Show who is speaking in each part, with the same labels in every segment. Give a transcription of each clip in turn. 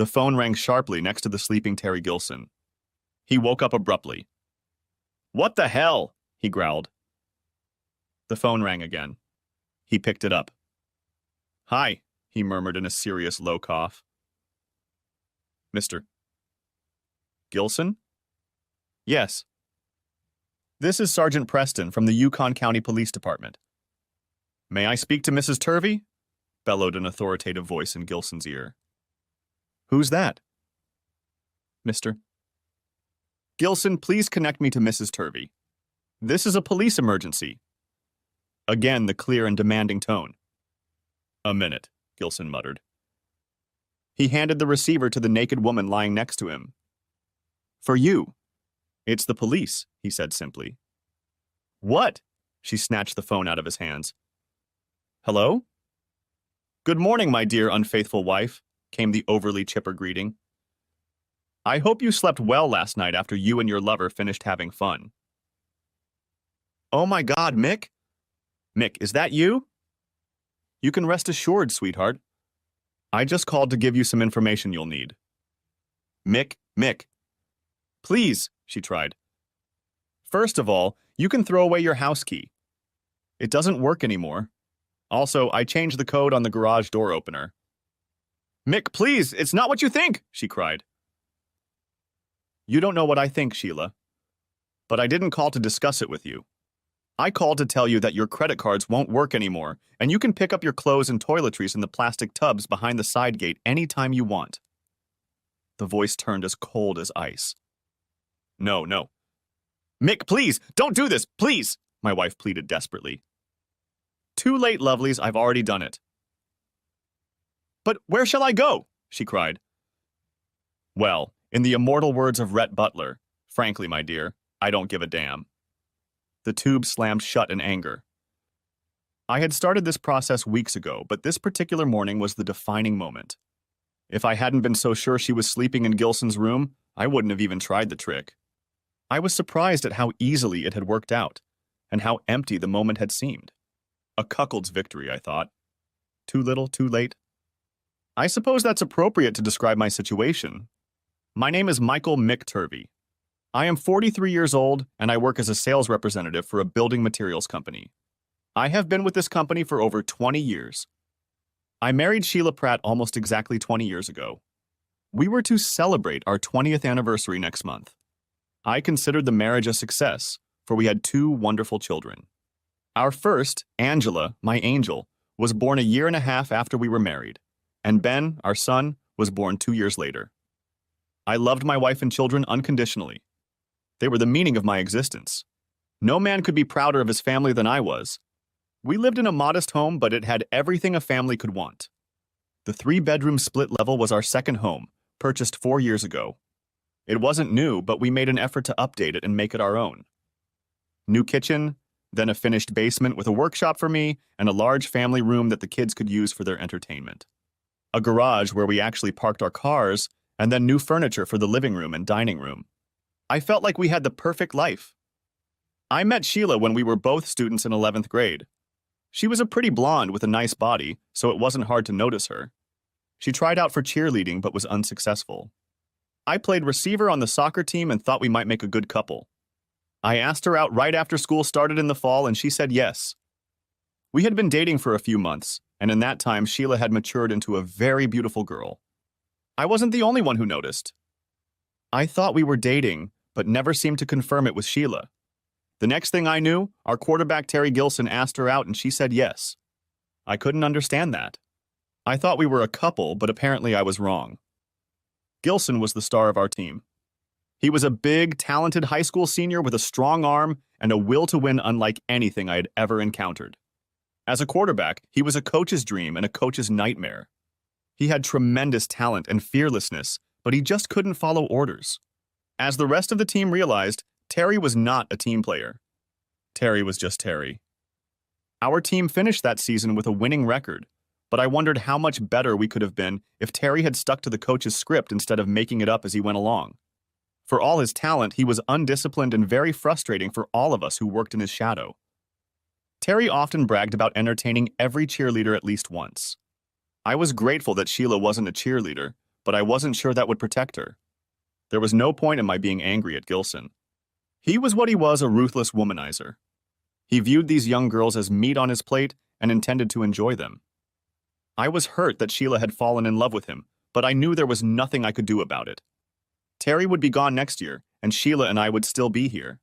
Speaker 1: The phone rang sharply next to the sleeping Terry Gilson. He woke up abruptly. "What the hell?" he growled. The phone rang again. He picked it up. "Hi," he murmured in a serious low cough. "Mr. Gilson?" "Yes. This is Sergeant Preston from the Yukon County Police Department." "May I speak to Mrs. Turvey?" bellowed an authoritative voice in Gilson's ear. "Who's that?" "Mr. Gilson, please connect me to Mrs. Turvey. This is a police emergency." Again, the clear and demanding tone. "A minute," Gilson muttered. He handed the receiver to the naked woman lying next to him. "For you." "It's the police," he said simply. "What?" She snatched the phone out of his hands. "Hello?" "Good morning, my dear unfaithful wife," came the overly chipper greeting. "I hope you slept well last night after you and your lover finished having fun." "Oh my God, Mick? Mick, is that you?" "You can rest assured, sweetheart. I just called to give you some information you'll need." Mick. "Please," she tried. "First of all, you can throw away your house key. It doesn't work anymore. Also, I changed the code on the garage door opener." "Mick, please, it's not what you think," she cried. "You don't know what I think, Sheila. But I didn't call to discuss it with you. I called to tell you that your credit cards won't work anymore, and you can pick up your clothes and toiletries in the plastic tubs behind the side gate anytime you want." The voice turned as cold as ice. No. "Mick, please, don't do this, please," my wife pleaded desperately. "Too late, lovelies, I've already done it." "But where shall I go?" she cried. "Well, in the immortal words of Rhett Butler, frankly, my dear, I don't give a damn." The tube slammed shut in anger. I had started this process weeks ago, but this particular morning was the defining moment. If I hadn't been so sure she was sleeping in Gilson's room, I wouldn't have even tried the trick. I was surprised at how easily it had worked out, and how empty the moment had seemed. A cuckold's victory, I thought. Too little, too late. I suppose that's appropriate to describe my situation. My name is Michael Mick Turvey. I am 43 years old, and I work as a sales representative for a building materials company. I have been with this company for over 20 years. I married Sheila Pratt almost exactly 20 years ago. We were to celebrate our 20th anniversary next month. I considered the marriage a success, for we had 2 wonderful children. Our first, Angela, my angel, was born a year and a half after we were married, and Ben, our son, was born 2 years later. I loved my wife and children unconditionally. They were the meaning of my existence. No man could be prouder of his family than I was. We lived in a modest home, but it had everything a family could want. The 3-bedroom split level was our second home, purchased 4 years ago. It wasn't new, but we made an effort to update it and make it our own. New kitchen, then a finished basement with a workshop for me, and a large family room that the kids could use for their entertainment. A garage where we actually parked our cars, and then new furniture for the living room and dining room. I felt like we had the perfect life. I met Sheila when we were both students in 11th grade. She was a pretty blonde with a nice body, so it wasn't hard to notice her. She tried out for cheerleading but was unsuccessful. I played receiver on the soccer team and thought we might make a good couple. I asked her out right after school started in the fall, and she said yes. We had been dating for a few months, and in that time Sheila had matured into a very beautiful girl. I wasn't the only one who noticed. I thought we were dating, but never seemed to confirm it with Sheila. The next thing I knew, our quarterback Terry Gilson asked her out and she said yes. I couldn't understand that. I thought we were a couple, but apparently I was wrong. Gilson was the star of our team. He was a big, talented high school senior with a strong arm and a will to win unlike anything I had ever encountered. As a quarterback, he was a coach's dream and a coach's nightmare. He had tremendous talent and fearlessness, but he just couldn't follow orders. As the rest of the team realized, Terry was not a team player. Terry was just Terry. Our team finished that season with a winning record, but I wondered how much better we could have been if Terry had stuck to the coach's script instead of making it up as he went along. For all his talent, he was undisciplined and very frustrating for all of us who worked in his shadow. Terry often bragged about entertaining every cheerleader at least once. I was grateful that Sheila wasn't a cheerleader, but I wasn't sure that would protect her. There was no point in my being angry at Gilson. He was what he was, a ruthless womanizer. He viewed these young girls as meat on his plate and intended to enjoy them. I was hurt that Sheila had fallen in love with him, but I knew there was nothing I could do about it. Terry would be gone next year, and Sheila and I would still be here.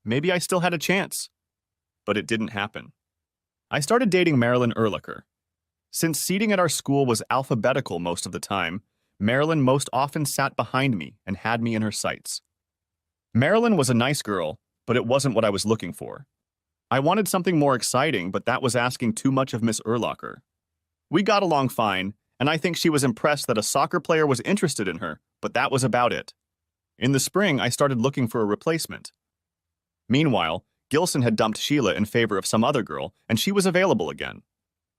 Speaker 1: Maybe I still had a chance. But it didn't happen. I started dating Marilyn Ehrlicher. Since seating at our school was alphabetical most of the time, Marilyn most often sat behind me and had me in her sights. Marilyn was a nice girl, but it wasn't what I was looking for. I wanted something more exciting, but that was asking too much of Miss Ehrlicher. We got along fine, and I think she was impressed that a soccer player was interested in her, but that was about it. In the spring, I started looking for a replacement. Meanwhile, Gilson had dumped Sheila in favor of some other girl, and she was available again.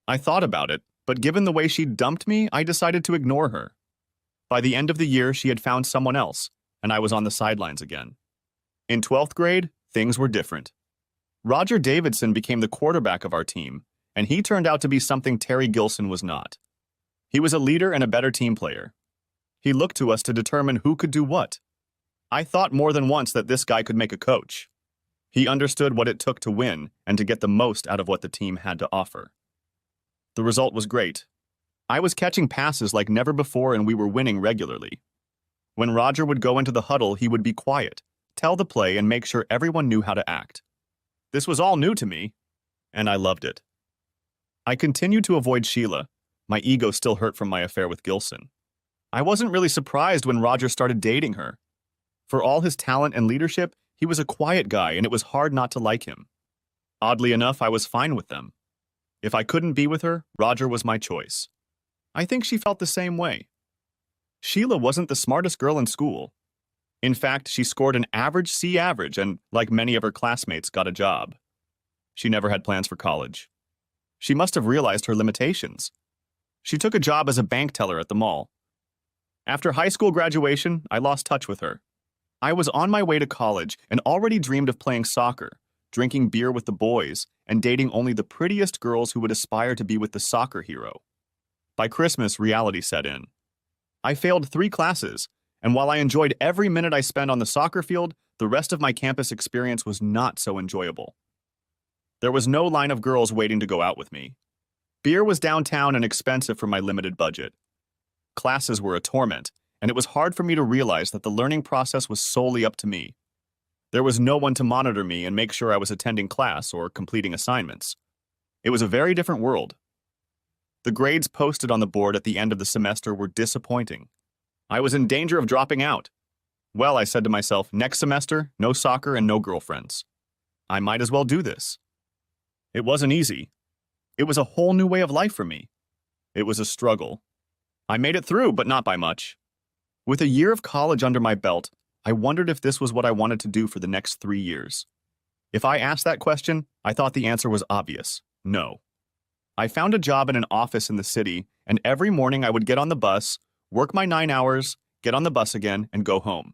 Speaker 1: I thought about it, but given the way she dumped me, I decided to ignore her. By the end of the year, she had found someone else, and I was on the sidelines again. In 12th grade, things were different. Roger Davidson became the quarterback of our team, and he turned out to be something Terry Gilson was not. He was a leader and a better team player. He looked to us to determine who could do what. I thought more than once that this guy could make a coach. He understood what it took to win and to get the most out of what the team had to offer. The result was great. I was catching passes like never before, and we were winning regularly. When Roger would go into the huddle, he would be quiet, tell the play, and make sure everyone knew how to act. This was all new to me, and I loved it. I continued to avoid Sheila. My ego still hurt from my affair with Gilson. I wasn't really surprised when Roger started dating her. For all his talent and leadership, he was a quiet guy, and it was hard not to like him. Oddly enough, I was fine with them. If I couldn't be with her, Roger was my choice. I think she felt the same way. Sheila wasn't the smartest girl in school. In fact, she scored an average C average and, like many of her classmates, got a job. She never had plans for college. She must have realized her limitations. She took a job as a bank teller at the mall. After high school graduation, I lost touch with her. I was on my way to college and already dreamed of playing soccer, drinking beer with the boys, and dating only the prettiest girls who would aspire to be with the soccer hero. By Christmas, reality set in. I failed 3 classes, and while I enjoyed every minute I spent on the soccer field, the rest of my campus experience was not so enjoyable. There was no line of girls waiting to go out with me. Beer was downtown and expensive for my limited budget. Classes were a torment, and it was hard for me to realize that the learning process was solely up to me. There was no one to monitor me and make sure I was attending class or completing assignments. It was a very different world. The grades posted on the board at the end of the semester were disappointing. I was in danger of dropping out. Well, I said to myself, next semester, no soccer and no girlfriends. I might as well do this. It wasn't easy. It was a whole new way of life for me. It was a struggle. I made it through, but not by much. With a year of college under my belt, I wondered if this was what I wanted to do for the next 3 years. If I asked that question, I thought the answer was obvious: no. I found a job in an office in the city, and every morning I would get on the bus, work my 9 hours, get on the bus again, and go home.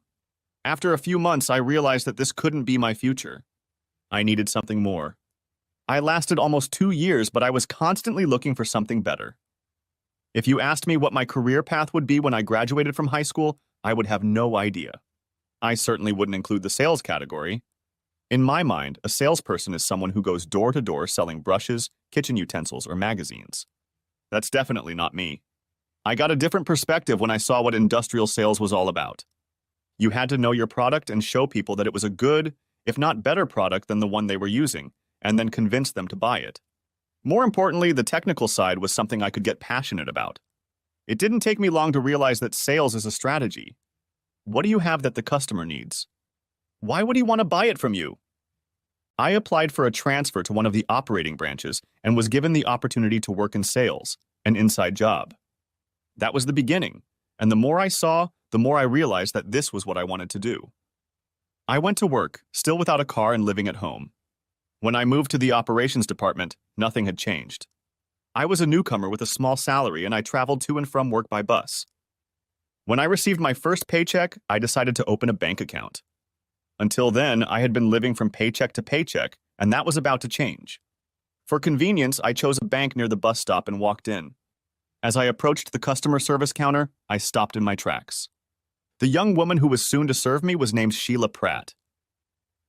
Speaker 1: After a few months, I realized that this couldn't be my future. I needed something more. I lasted almost 2 years, but I was constantly looking for something better. If you asked me what my career path would be when I graduated from high school, I would have no idea. I certainly wouldn't include the sales category. In my mind, a salesperson is someone who goes door to door selling brushes, kitchen utensils, or magazines. That's definitely not me. I got a different perspective when I saw what industrial sales was all about. You had to know your product and show people that it was a good, if not better product than the one they were using, and then convince them to buy it. More importantly, the technical side was something I could get passionate about. It didn't take me long to realize that sales is a strategy. What do you have that the customer needs? Why would he want to buy it from you? I applied for a transfer to one of the operating branches and was given the opportunity to work in sales, an inside job. That was the beginning, and the more I saw, the more I realized that this was what I wanted to do. I went to work, still without a car and living at home. When I moved to the operations department, nothing had changed. I was a newcomer with a small salary, and I traveled to and from work by bus. When I received my first paycheck, I decided to open a bank account. Until then, I had been living from paycheck to paycheck, and that was about to change. For convenience, I chose a bank near the bus stop and walked in. As I approached the customer service counter, I stopped in my tracks. The young woman who was soon to serve me was named Sheila Pratt.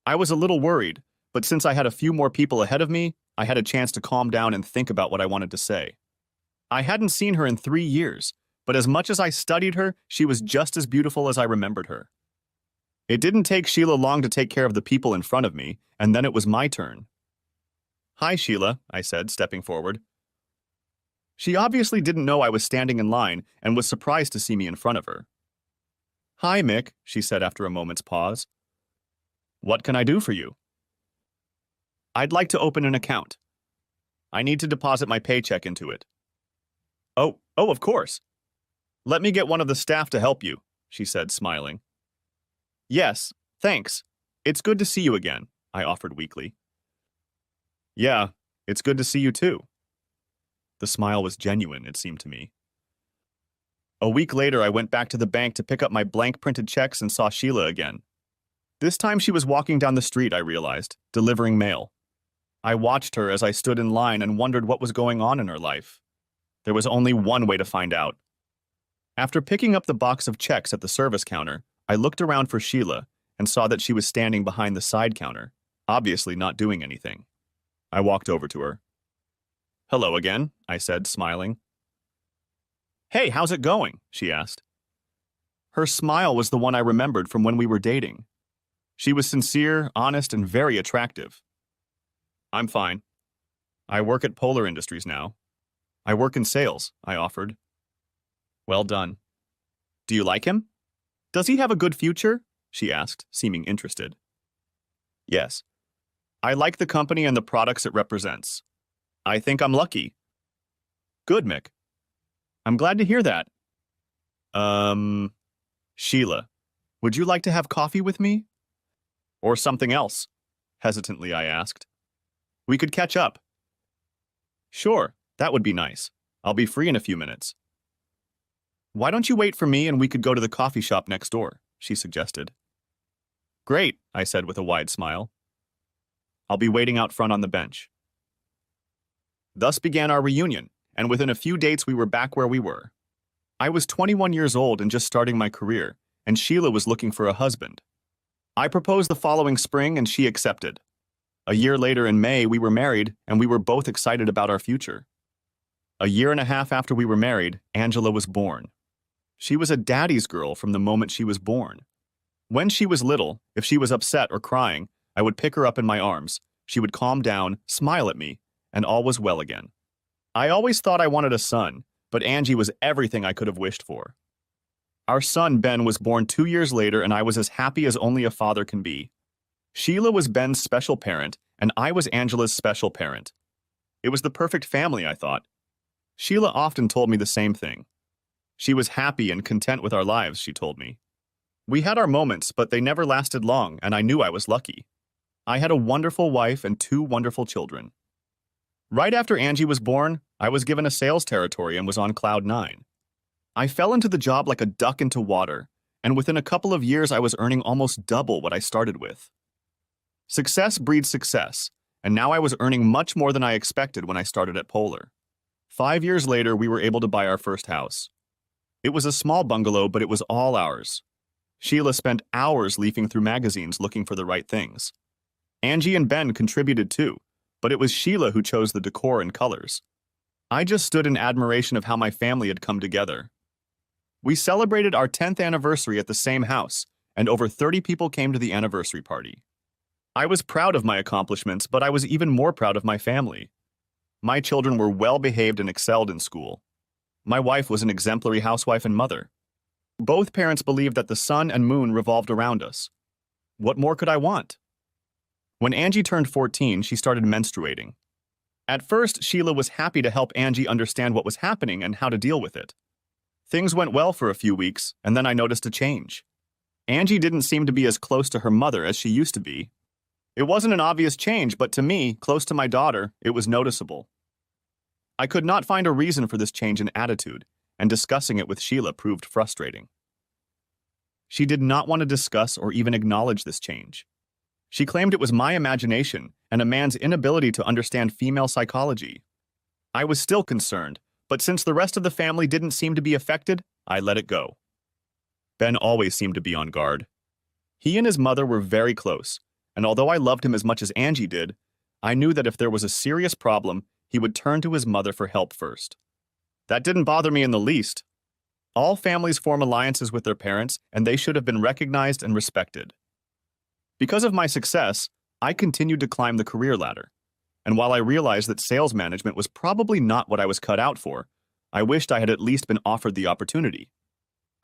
Speaker 1: I was a little worried, but since I had a few more people ahead of me, I had a chance to calm down and think about what I wanted to say. I hadn't seen her in 3 years, but as much as I studied her, she was just as beautiful as I remembered her. It didn't take Sheila long to take care of the people in front of me, and then it was my turn. "Hi, Sheila," I said, stepping forward. She obviously didn't know I was standing in line and was surprised to see me in front of her. "Hi, Mick," she said after a moment's pause. "What can I do for you?" "I'd like to open an account. I need to deposit my paycheck into it." Oh, of course. Let me get one of the staff to help you," she said, smiling. "Yes, thanks. It's good to see you again," I offered weakly. "Yeah, it's good to see you too." The smile was genuine, it seemed to me. A week later, I went back to the bank to pick up my blank printed checks and saw Sheila again. This time she was walking down the street, I realized, delivering mail. I watched her as I stood in line and wondered what was going on in her life. There was only one way to find out. After picking up the box of checks at the service counter, I looked around for Sheila and saw that she was standing behind the side counter, obviously not doing anything. I walked over to her. "Hello again," I said, smiling. "Hey, how's it going?" she asked. Her smile was the one I remembered from when we were dating. She was sincere, honest, and very attractive. "I'm fine. I work at Polar Industries now. I work in sales," I offered. "Well done. Do you like him? Does he have a good future?" she asked, seeming interested. "Yes. I like the company and the products it represents. I think I'm lucky." "Good, Mick. I'm glad to hear that. Sheila, would you like to have coffee with me? Or something else?" Hesitantly, I asked. "We could catch up." "Sure, that would be nice. I'll be free in a few minutes." "Why don't you wait for me and we could go to the coffee shop next door?" she suggested. "Great," I said with a wide smile. "I'll be waiting out front on the bench." Thus began our reunion, and within a few dates we were back where we were. I was 21 years old and just starting my career, and Sheila was looking for a husband. I proposed the following spring and she accepted. A year later in May, we were married, and we were both excited about our future. A year and a half after we were married, Angela was born. She was a daddy's girl from the moment she was born. When she was little, if she was upset or crying, I would pick her up in my arms. She would calm down, smile at me, and all was well again. I always thought I wanted a son, but Angie was everything I could have wished for. Our son, Ben, was born 2 years later, and I was as happy as only a father can be. Sheila was Ben's special parent, and I was Angela's special parent. It was the perfect family, I thought. Sheila often told me the same thing. She was happy and content with our lives, she told me. We had our moments, but they never lasted long, and I knew I was lucky. I had a wonderful wife and 2 wonderful children. Right after Angie was born, I was given a sales territory and was on cloud 9. I fell into the job like a duck into water, and within a couple of years I was earning almost double what I started with. Success breeds success, and now I was earning much more than I expected when I started at Polar. 5 years later, we were able to buy our first house. It was a small bungalow, but it was all ours. Sheila spent hours leafing through magazines looking for the right things. Angie and Ben contributed too, but it was Sheila who chose the decor and colors. I just stood in admiration of how my family had come together. We celebrated our 10th anniversary at the same house, and over 30 people came to the anniversary party. I was proud of my accomplishments, but I was even more proud of my family. My children were well-behaved and excelled in school. My wife was an exemplary housewife and mother. Both parents believed that the sun and moon revolved around us. What more could I want? When Angie turned 14, she started menstruating. At first, Sheila was happy to help Angie understand what was happening and how to deal with it. Things went well for a few weeks, and then I noticed a change. Angie didn't seem to be as close to her mother as she used to be. It wasn't an obvious change, but to me, close to my daughter, it was noticeable. I could not find a reason for this change in attitude, and discussing it with Sheila proved frustrating. She did not want to discuss or even acknowledge this change. She claimed it was my imagination and a man's inability to understand female psychology. I was still concerned, But since the rest of the family didn't seem to be affected, I let it go. Ben always seemed to be on guard. He and his mother were very close, and although I loved him as much as Angie did, I knew that if there was a serious problem, he would turn to his mother for help first. That didn't bother me in the least. All families form alliances with their parents, and they should have been recognized and respected. Because of my success, I continued to climb the career ladder. And while I realized that sales management was probably not what I was cut out for, I wished I had at least been offered the opportunity.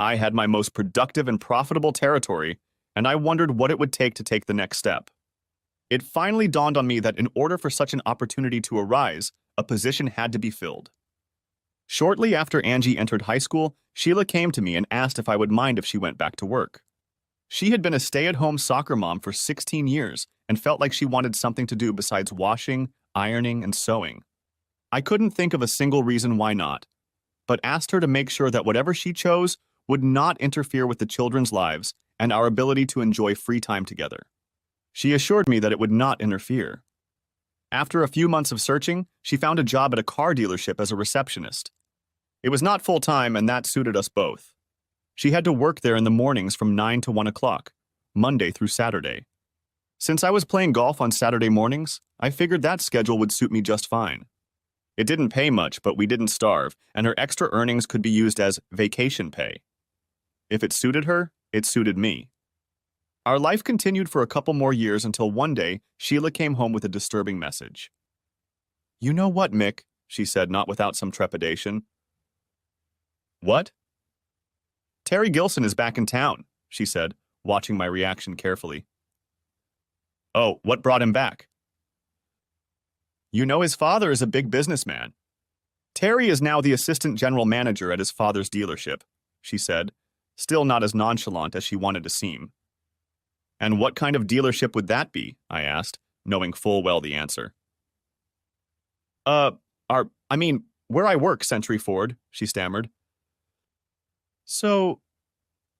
Speaker 1: I had my most productive and profitable territory, and I wondered what it would take to take the next step. It finally dawned on me that in order for such an opportunity to arise, a position had to be filled. Shortly after Angie entered high school, Sheila came to me and asked if I would mind if she went back to work. She had been a stay-at-home soccer mom for 16 years and felt like she wanted something to do besides washing, ironing, and sewing. I couldn't think of a single reason why not, but asked her to make sure that whatever she chose would not interfere with the children's lives and our ability to enjoy free time together. She assured me that it would not interfere. After a few months of searching, she found a job at a car dealership as a receptionist. It was not full-time, and that suited us both. She had to work there in the mornings from 9 to 1 o'clock, Monday through Saturday. Since I was playing golf on Saturday mornings, I figured that schedule would suit me just fine. It didn't pay much, but we didn't starve, and her extra earnings could be used as vacation pay. If it suited her, it suited me. Our life continued for a couple more years until one day, Sheila came home with a disturbing message. "You know what, Mick?" she said, not without some trepidation. "What?" "Terry Gilson is back in town," she said, watching my reaction carefully. "Oh, what brought him back?" "You know his father is a big businessman. Terry is now the assistant general manager at his father's dealership," she said, still not as nonchalant as she wanted to seem. "And what kind of dealership would that be?" I asked, knowing full well the answer. Where I work, Century Ford," she stammered. "So,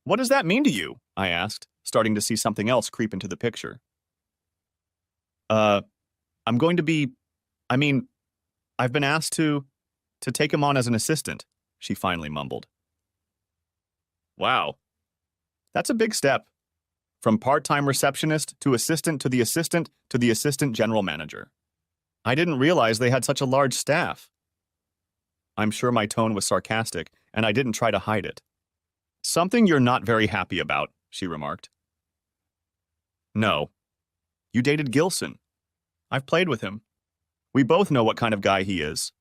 Speaker 1: what does that mean to you?" I asked, starting to see something else creep into the picture. I'm going to be, I've been asked to take him on as an assistant," she finally mumbled. Wow. That's a big step. From part-time receptionist to assistant to the assistant to the assistant general manager. I didn't realize they had such a large staff. I'm sure my tone was sarcastic, and I didn't try to hide it. "Something you're not very happy about," she remarked. "No. You dated Gilson. I've played with him. We both know what kind of guy he is.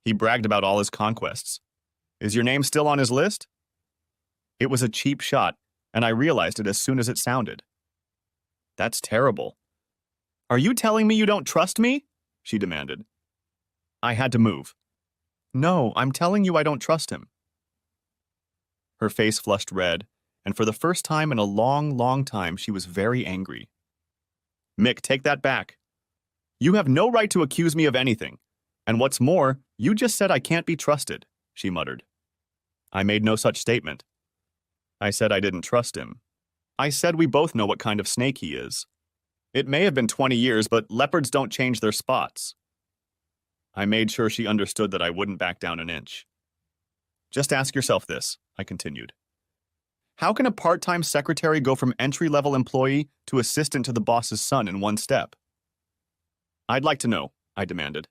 Speaker 1: He bragged about all his conquests. Is your name still on his list?" It was a cheap shot, and I realized it as soon as it sounded. "That's terrible. Are you telling me you don't trust me?" she demanded. I had to move. "No, I'm telling you I don't trust him." Her face flushed red, and for the first time in a long, long time, she was very angry. "Mick, take that back. You have no right to accuse me of anything. And what's more, you just said I can't be trusted," she muttered. I made no such statement. I said I didn't trust him. I said we both know what kind of snake he is. It may have been 20 years, but leopards don't change their spots. I made sure she understood that I wouldn't back down an inch. "Just ask yourself this," I continued. "How can a part-time secretary go from entry-level employee to assistant to the boss's son in one step?" "I'd like to know," I demanded.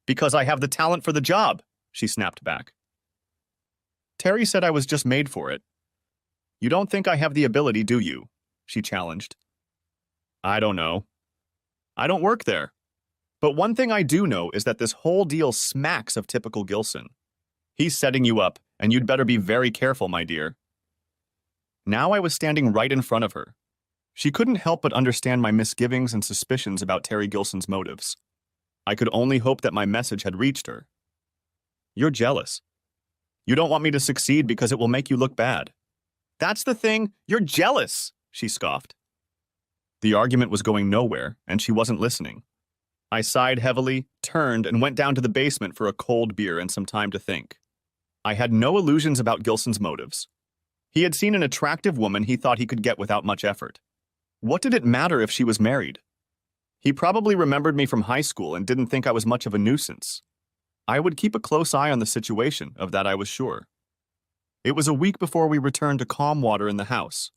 Speaker 1: "Because I have the talent for the job," she snapped back. "Terry said I was just made for it." "You don't think I have the ability, do you?" she challenged. "I don't know. I don't work there. But one thing I do know is that this whole deal smacks of typical Gilson. He's setting you up, and you'd better be very careful, my dear." Now I was standing right in front of her. She couldn't help but understand my misgivings and suspicions about Terry Gilson's motives. I could only hope that my message had reached her. "You're jealous. You don't want me to succeed because it will make you look bad." "That's the thing, you're jealous," she scoffed. The argument was going nowhere, and she wasn't listening. I sighed heavily, turned, and went down to the basement for a cold beer and some time to think. I had no illusions about Gilson's motives. He had seen an attractive woman he thought he could get without much effort. What did it matter if she was married? He probably remembered me from high school and didn't think I was much of a nuisance. I would keep a close eye on the situation, of that I was sure. It was a week before we returned to calm water in the house.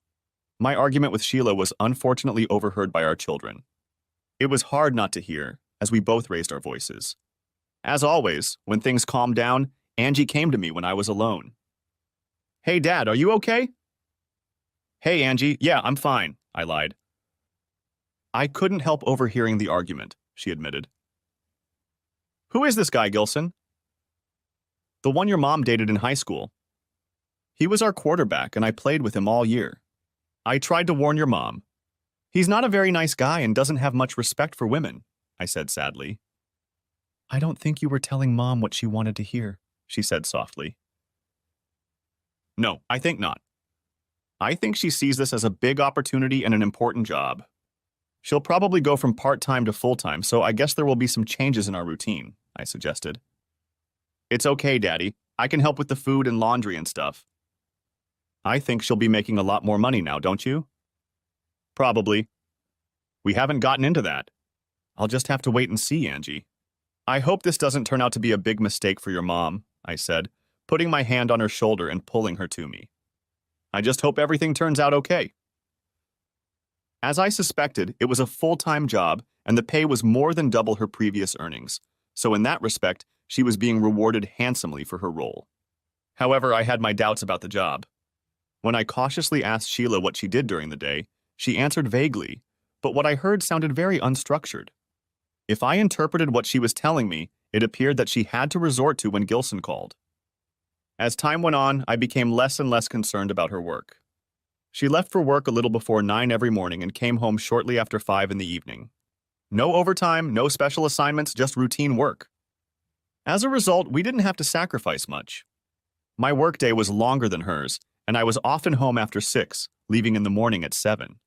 Speaker 1: My argument with Sheila was unfortunately overheard by our children. It was hard not to hear, as we both raised our voices. As always, when things calmed down, Angie came to me when I was alone. "Hey, Dad, are you okay?" "Hey, Angie, yeah, I'm fine," I lied. "I couldn't help overhearing the argument," she admitted. "Who is this guy, Gilson?" "The one your mom dated in high school. He was our quarterback, and I played with him all year. I tried to warn your mom. He's not a very nice guy and doesn't have much respect for women," I said sadly. "I don't think you were telling Mom what she wanted to hear," she said softly. "No, I think not. I think she sees this as a big opportunity and an important job. She'll probably go from part-time to full-time, so I guess there will be some changes in our routine," I suggested. "It's okay, Daddy. I can help with the food and laundry and stuff." "I think she'll be making a lot more money now, don't you?" "Probably. We haven't gotten into that. I'll just have to wait and see, Angie." "I hope this doesn't turn out to be a big mistake for your mom," I said, putting my hand on her shoulder and pulling her to me. "I just hope everything turns out okay." As I suspected, it was a full-time job, and the pay was more than double her previous earnings, so in that respect, she was being rewarded handsomely for her role. However, I had my doubts about the job. When I cautiously asked Sheila what she did during the day, she answered vaguely, but what I heard sounded very unstructured. If I interpreted what she was telling me, it appeared that she had to resort to when Gilson called. As time went on, I became less and less concerned about her work. She left for work a little before 9 every morning and came home shortly after 5 in the evening. No overtime, no special assignments, just routine work. As a result, we didn't have to sacrifice much. My workday was longer than hers, and I was often home after 6, leaving in the morning at 7.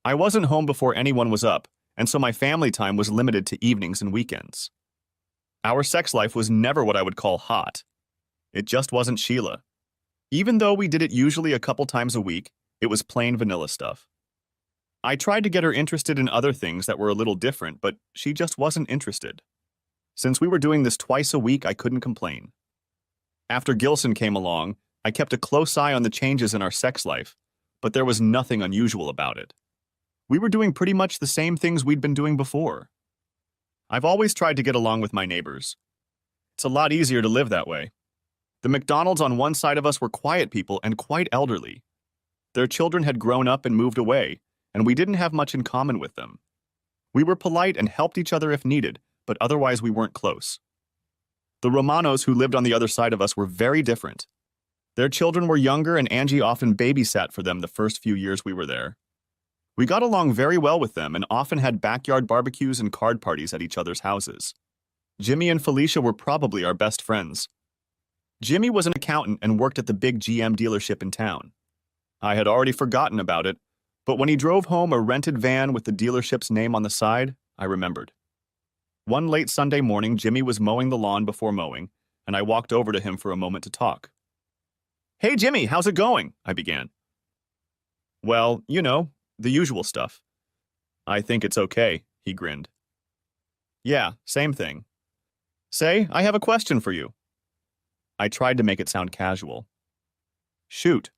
Speaker 1: I wasn't home before anyone was up, and so my family time was limited to evenings and weekends. Our sex life was never what I would call hot. It just wasn't Sheila. Even though we did it usually a couple times a week, it was plain vanilla stuff. I tried to get her interested in other things that were a little different, but she just wasn't interested. Since we were doing this twice a week, I couldn't complain. After Gilson came along, I kept a close eye on the changes in our sex life, but there was nothing unusual about it. We were doing pretty much the same things we'd been doing before. I've always tried to get along with my neighbors. It's a lot easier to live that way. The McDonalds on one side of us were quiet people and quite elderly. Their children had grown up and moved away, and we didn't have much in common with them. We were polite and helped each other if needed, but otherwise we weren't close. The Romanos who lived on the other side of us were very different. Their children were younger, and Angie often babysat for them the first few years we were there. We got along very well with them and often had backyard barbecues and card parties at each other's houses. Jimmy and Felicia were probably our best friends. Jimmy was an accountant and worked at the big GM dealership in town. I had already forgotten about it, but when he drove home a rented van with the dealership's name on the side, I remembered. One late Sunday morning, Jimmy was mowing the lawn before mowing, and I walked over to him for a moment to talk. "Hey, Jimmy, how's it going?" I began. "Well, you know, the usual stuff." "I think it's okay," he grinned. "Yeah, same thing." "Say, I have a question for you." I tried to make it sound casual. "Shoot."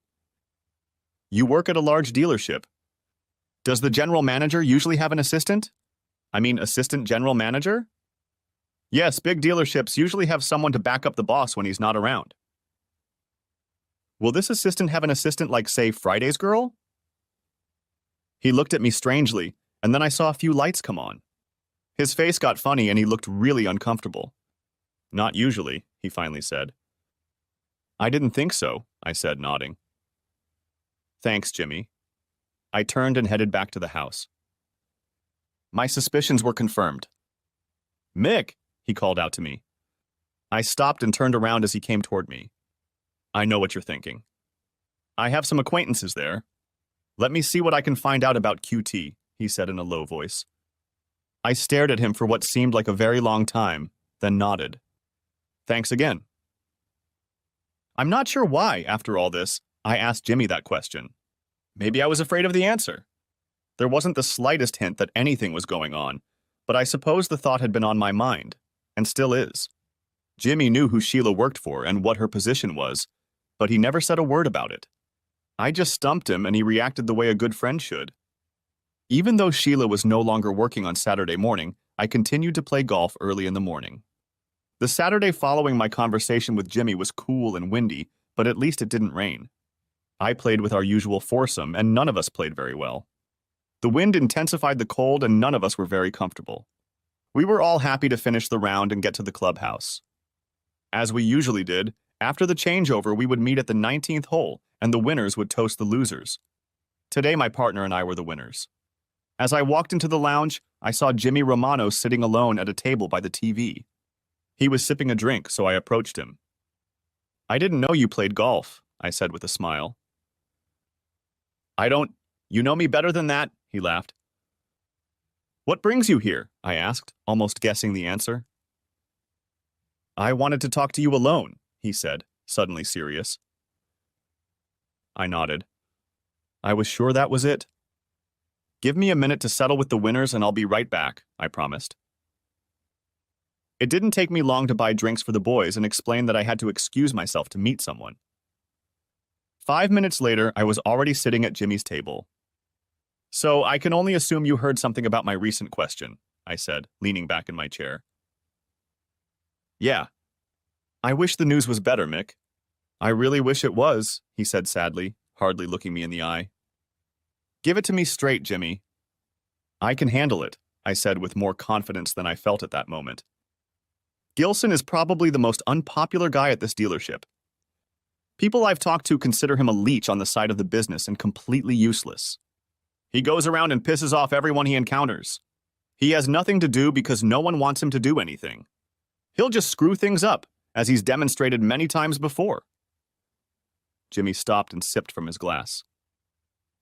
Speaker 1: "You work at a large dealership. Does the general manager usually have an assistant? I mean, assistant general manager?" "Yes, big dealerships usually have someone to back up the boss when he's not around." "Will this assistant have an assistant like, say, Friday's girl?" He looked at me strangely, and then I saw a few lights come on. His face got funny and he looked really uncomfortable. "Not usually," he finally said. "I didn't think so," I said, nodding. "Thanks, Jimmy." I turned and headed back to the house. My suspicions were confirmed. "Mick," he called out to me. I stopped and turned around as he came toward me. "I know what you're thinking. I have some acquaintances there. Let me see what I can find out about QT," he said in a low voice. I stared at him for what seemed like a very long time, then nodded. "Thanks again." I'm not sure why, after all this, I asked Jimmy that question. Maybe I was afraid of the answer. There wasn't the slightest hint that anything was going on, but I suppose the thought had been on my mind, and still is. Jimmy knew who Sheila worked for and what her position was, but he never said a word about it. I just stumped him and he reacted the way a good friend should. Even though Sheila was no longer working on Saturday morning, I continued to play golf early in the morning. The Saturday following my conversation with Jimmy was cool and windy, but at least it didn't rain. I played with our usual foursome, and none of us played very well. The wind intensified the cold, and none of us were very comfortable. We were all happy to finish the round and get to the clubhouse. As we usually did, after the changeover, we would meet at the 19th hole, and the winners would toast the losers. Today, my partner and I were the winners. As I walked into the lounge, I saw Jimmy Romano sitting alone at a table by the TV. He was sipping a drink, so I approached him. "I didn't know you played golf," I said with a smile. You know me better than that," he laughed. "What brings you here?" I asked, almost guessing the answer. "I wanted to talk to you alone," he said, suddenly serious. I nodded. I was sure that was it. "Give me a minute to settle with the winners and I'll be right back," I promised. It didn't take me long to buy drinks for the boys and explain that I had to excuse myself to meet someone. 5 minutes later, I was already sitting at Jimmy's table. "So I can only assume you heard something about my recent question," I said, leaning back in my chair. "Yeah. I wish the news was better, Mick." "I really wish it was," he said sadly, hardly looking me in the eye. "Give it to me straight, Jimmy." "I can handle it," I said with more confidence than I felt at that moment. "Gilson is probably the most unpopular guy at this dealership. People I've talked to consider him a leech on the side of the business and completely useless. He goes around and pisses off everyone he encounters. He has nothing to do because no one wants him to do anything. He'll just screw things up, as he's demonstrated many times before." Jimmy stopped and sipped from his glass.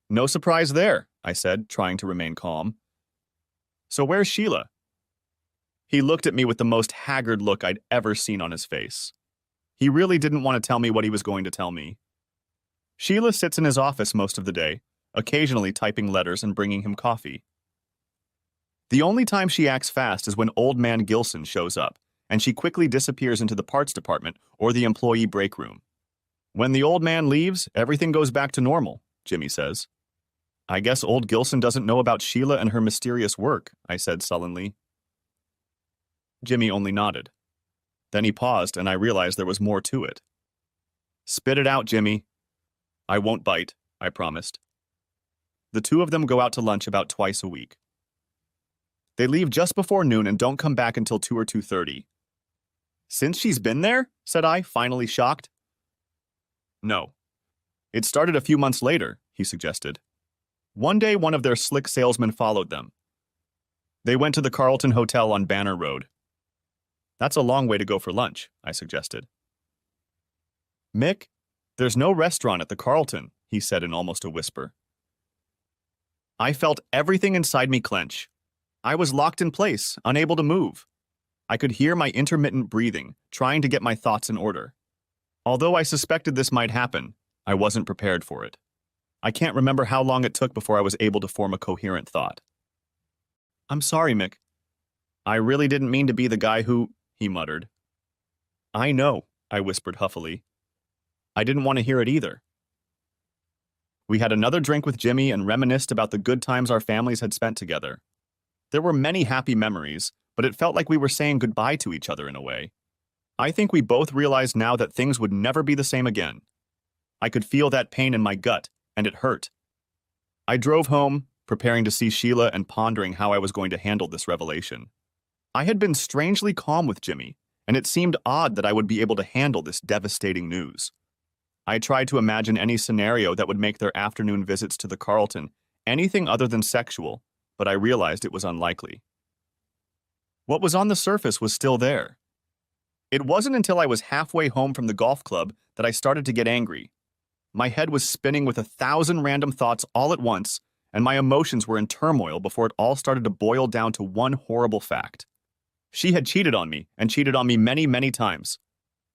Speaker 1: "No surprise there," I said, trying to remain calm. "So where's Sheila?" He looked at me with the most haggard look I'd ever seen on his face. He really didn't want to tell me what he was going to tell me. "Sheila sits in his office most of the day, occasionally typing letters and bringing him coffee. The only time she acts fast is when old man Gilson shows up, and she quickly disappears into the parts department or the employee break room. When the old man leaves, everything goes back to normal," Jimmy says. "I guess old Gilson doesn't know about Sheila and her mysterious work," I said sullenly. Jimmy only nodded. Then he paused, and I realized there was more to it. "Spit it out, Jimmy." "I won't bite," I promised. The two of them go out to lunch about twice a week. They leave just before noon and don't come back until 2 or 2:30. "Since she's been there?" said I, finally shocked. "No. It started a few months later," he suggested. "One day one of their slick salesmen followed them. They went to the Carlton Hotel on Banner Road." "That's a long way to go for lunch," I suggested. "Mick, there's no restaurant at the Carlton," he said in almost a whisper. I felt everything inside me clench. I was locked in place, unable to move. I could hear my intermittent breathing, trying to get my thoughts in order. Although I suspected this might happen, I wasn't prepared for it. I can't remember how long it took before I was able to form a coherent thought. "I'm sorry, Mick. I really didn't mean to be the guy who," he muttered. "I know," I whispered huffily. "I didn't want to hear it either." We had another drink with Jimmy and reminisced about the good times our families had spent together. There were many happy memories, but it felt like we were saying goodbye to each other in a way. I think we both realized now that things would never be the same again. I could feel that pain in my gut, and it hurt. I drove home, preparing to see Sheila and pondering how I was going to handle this revelation. I had been strangely calm with Jimmy, and it seemed odd that I would be able to handle this devastating news. I tried to imagine any scenario that would make their afternoon visits to the Carlton anything other than sexual, but I realized it was unlikely. What was on the surface was still there. It wasn't until I was halfway home from the golf club that I started to get angry. My head was spinning with 1,000 random thoughts all at once, and my emotions were in turmoil before it all started to boil down to one horrible fact. She had cheated on me, and cheated on me many, many times.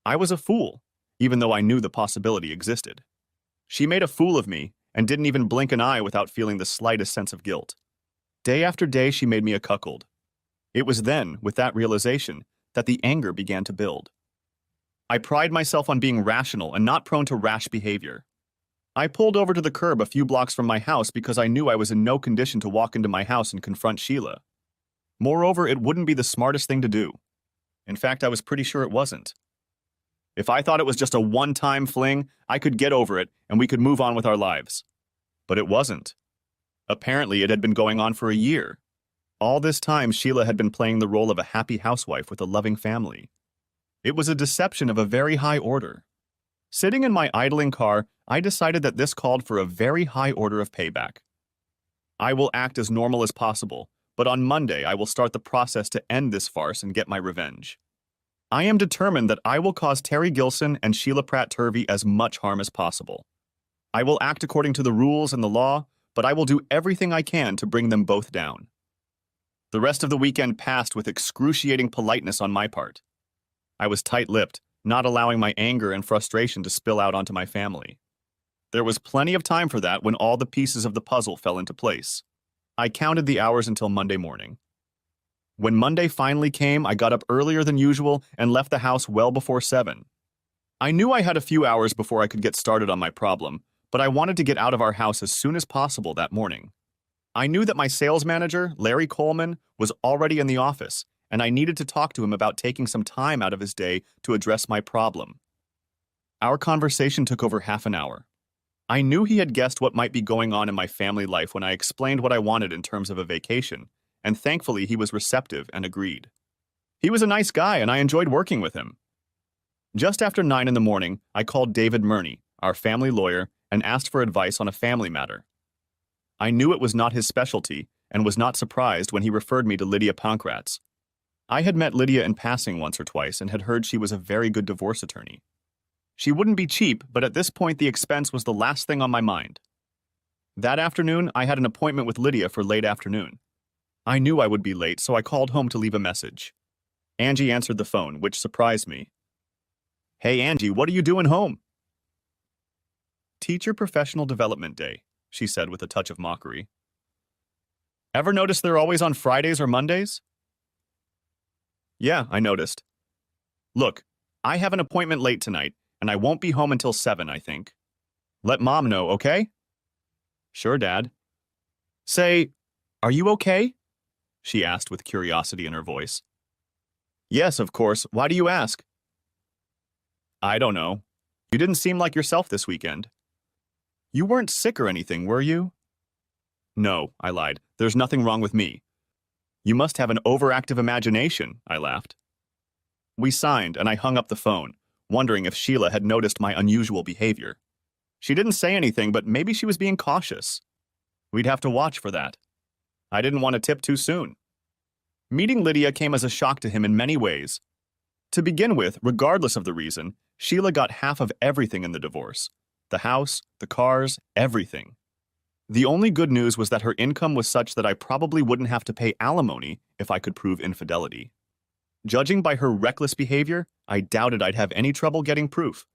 Speaker 1: I was a fool, even though I knew the possibility existed. She made a fool of me, and didn't even blink an eye without feeling the slightest sense of guilt. Day after day she made me a cuckold. It was then, with that realization, that the anger began to build. I pride myself on being rational and not prone to rash behavior. I pulled over to the curb a few blocks from my house because I knew I was in no condition to walk into my house and confront Sheila. Moreover, it wouldn't be the smartest thing to do. In fact, I was pretty sure it wasn't. If I thought it was just a one-time fling, I could get over it and we could move on with our lives. But it wasn't. Apparently, it had been going on for a year. All this time, Sheila had been playing the role of a happy housewife with a loving family. It was a deception of a very high order. Sitting in my idling car, I decided that this called for a very high order of payback. I will act as normal as possible, but on Monday I will start the process to end this farce and get my revenge. I am determined that I will cause Terry Gilson and Sheila Pratt-Turvey as much harm as possible. I will act according to the rules and the law, but I will do everything I can to bring them both down. The rest of the weekend passed with excruciating politeness on my part. I was tight-lipped, not allowing my anger and frustration to spill out onto my family. There was plenty of time for that when all the pieces of the puzzle fell into place. I counted the hours until Monday morning. When Monday finally came, I got up earlier than usual and left the house well before 7. I knew I had a few hours before I could get started on my problem, but I wanted to get out of our house as soon as possible that morning. I knew that my sales manager, Larry Coleman, was already in the office, and I needed to talk to him about taking some time out of his day to address my problem. Our conversation took over half an hour. I knew he had guessed what might be going on in my family life when I explained what I wanted in terms of a vacation, and thankfully he was receptive and agreed. He was a nice guy and I enjoyed working with him. Just after 9 in the morning, I called David Murney, our family lawyer, and asked for advice on a family matter. I knew it was not his specialty and was not surprised when he referred me to Lydia Pankratz. I had met Lydia in passing once or twice and had heard she was a very good divorce attorney. She wouldn't be cheap, but at this point the expense was the last thing on my mind. That afternoon, I had an appointment with Lydia for late afternoon. I knew I would be late, so I called home to leave a message. Angie answered the phone, which surprised me. "Hey Angie, what are you doing home?" "Teacher Professional Development Day," she said with a touch of mockery. "Ever notice they're always on Fridays or Mondays?" "Yeah, I noticed. Look, I have an appointment late tonight, and I won't be home until 7, I think. Let Mom know, okay?" "Sure, Dad." "Say, are you okay?" she asked with curiosity in her voice. "Yes, of course. Why do you ask?" "I don't know. You didn't seem like yourself this weekend." "You weren't sick or anything, were you?" "No," I lied. "There's nothing wrong with me." "You must have an overactive imagination," I laughed. We signed, and I hung up the phone, wondering if Sheila had noticed my unusual behavior. She didn't say anything, but maybe she was being cautious. We'd have to watch for that. I didn't want to tip too soon. Meeting Lydia came as a shock to him in many ways. To begin with, regardless of the reason, Sheila got half of everything in the divorce. The house, the cars, everything. The only good news was that her income was such that I probably wouldn't have to pay alimony if I could prove infidelity. Judging by her reckless behavior, I doubted I'd have any trouble getting proof.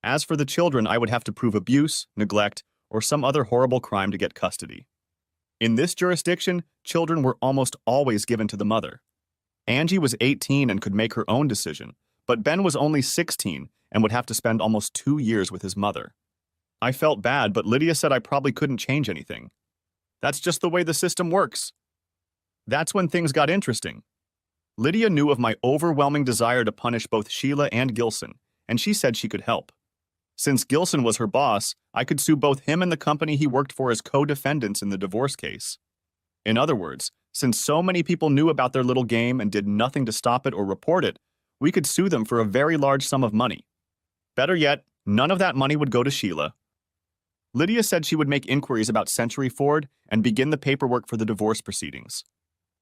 Speaker 1: As for the children, I would have to prove abuse, neglect, or some other horrible crime to get custody. In this jurisdiction, children were almost always given to the mother. Angie was 18 and could make her own decision, but Ben was only 16 and would have to spend almost 2 years with his mother. I felt bad, but Lydia said I probably couldn't change anything. That's just the way the system works. That's when things got interesting. Lydia knew of my overwhelming desire to punish both Sheila and Gilson, and she said she could help. Since Gilson was her boss, I could sue both him and the company he worked for as co-defendants in the divorce case. In other words, since so many people knew about their little game and did nothing to stop it or report it, we could sue them for a very large sum of money. Better yet, none of that money would go to Sheila. Lydia said she would make inquiries about Century Ford and begin the paperwork for the divorce proceedings.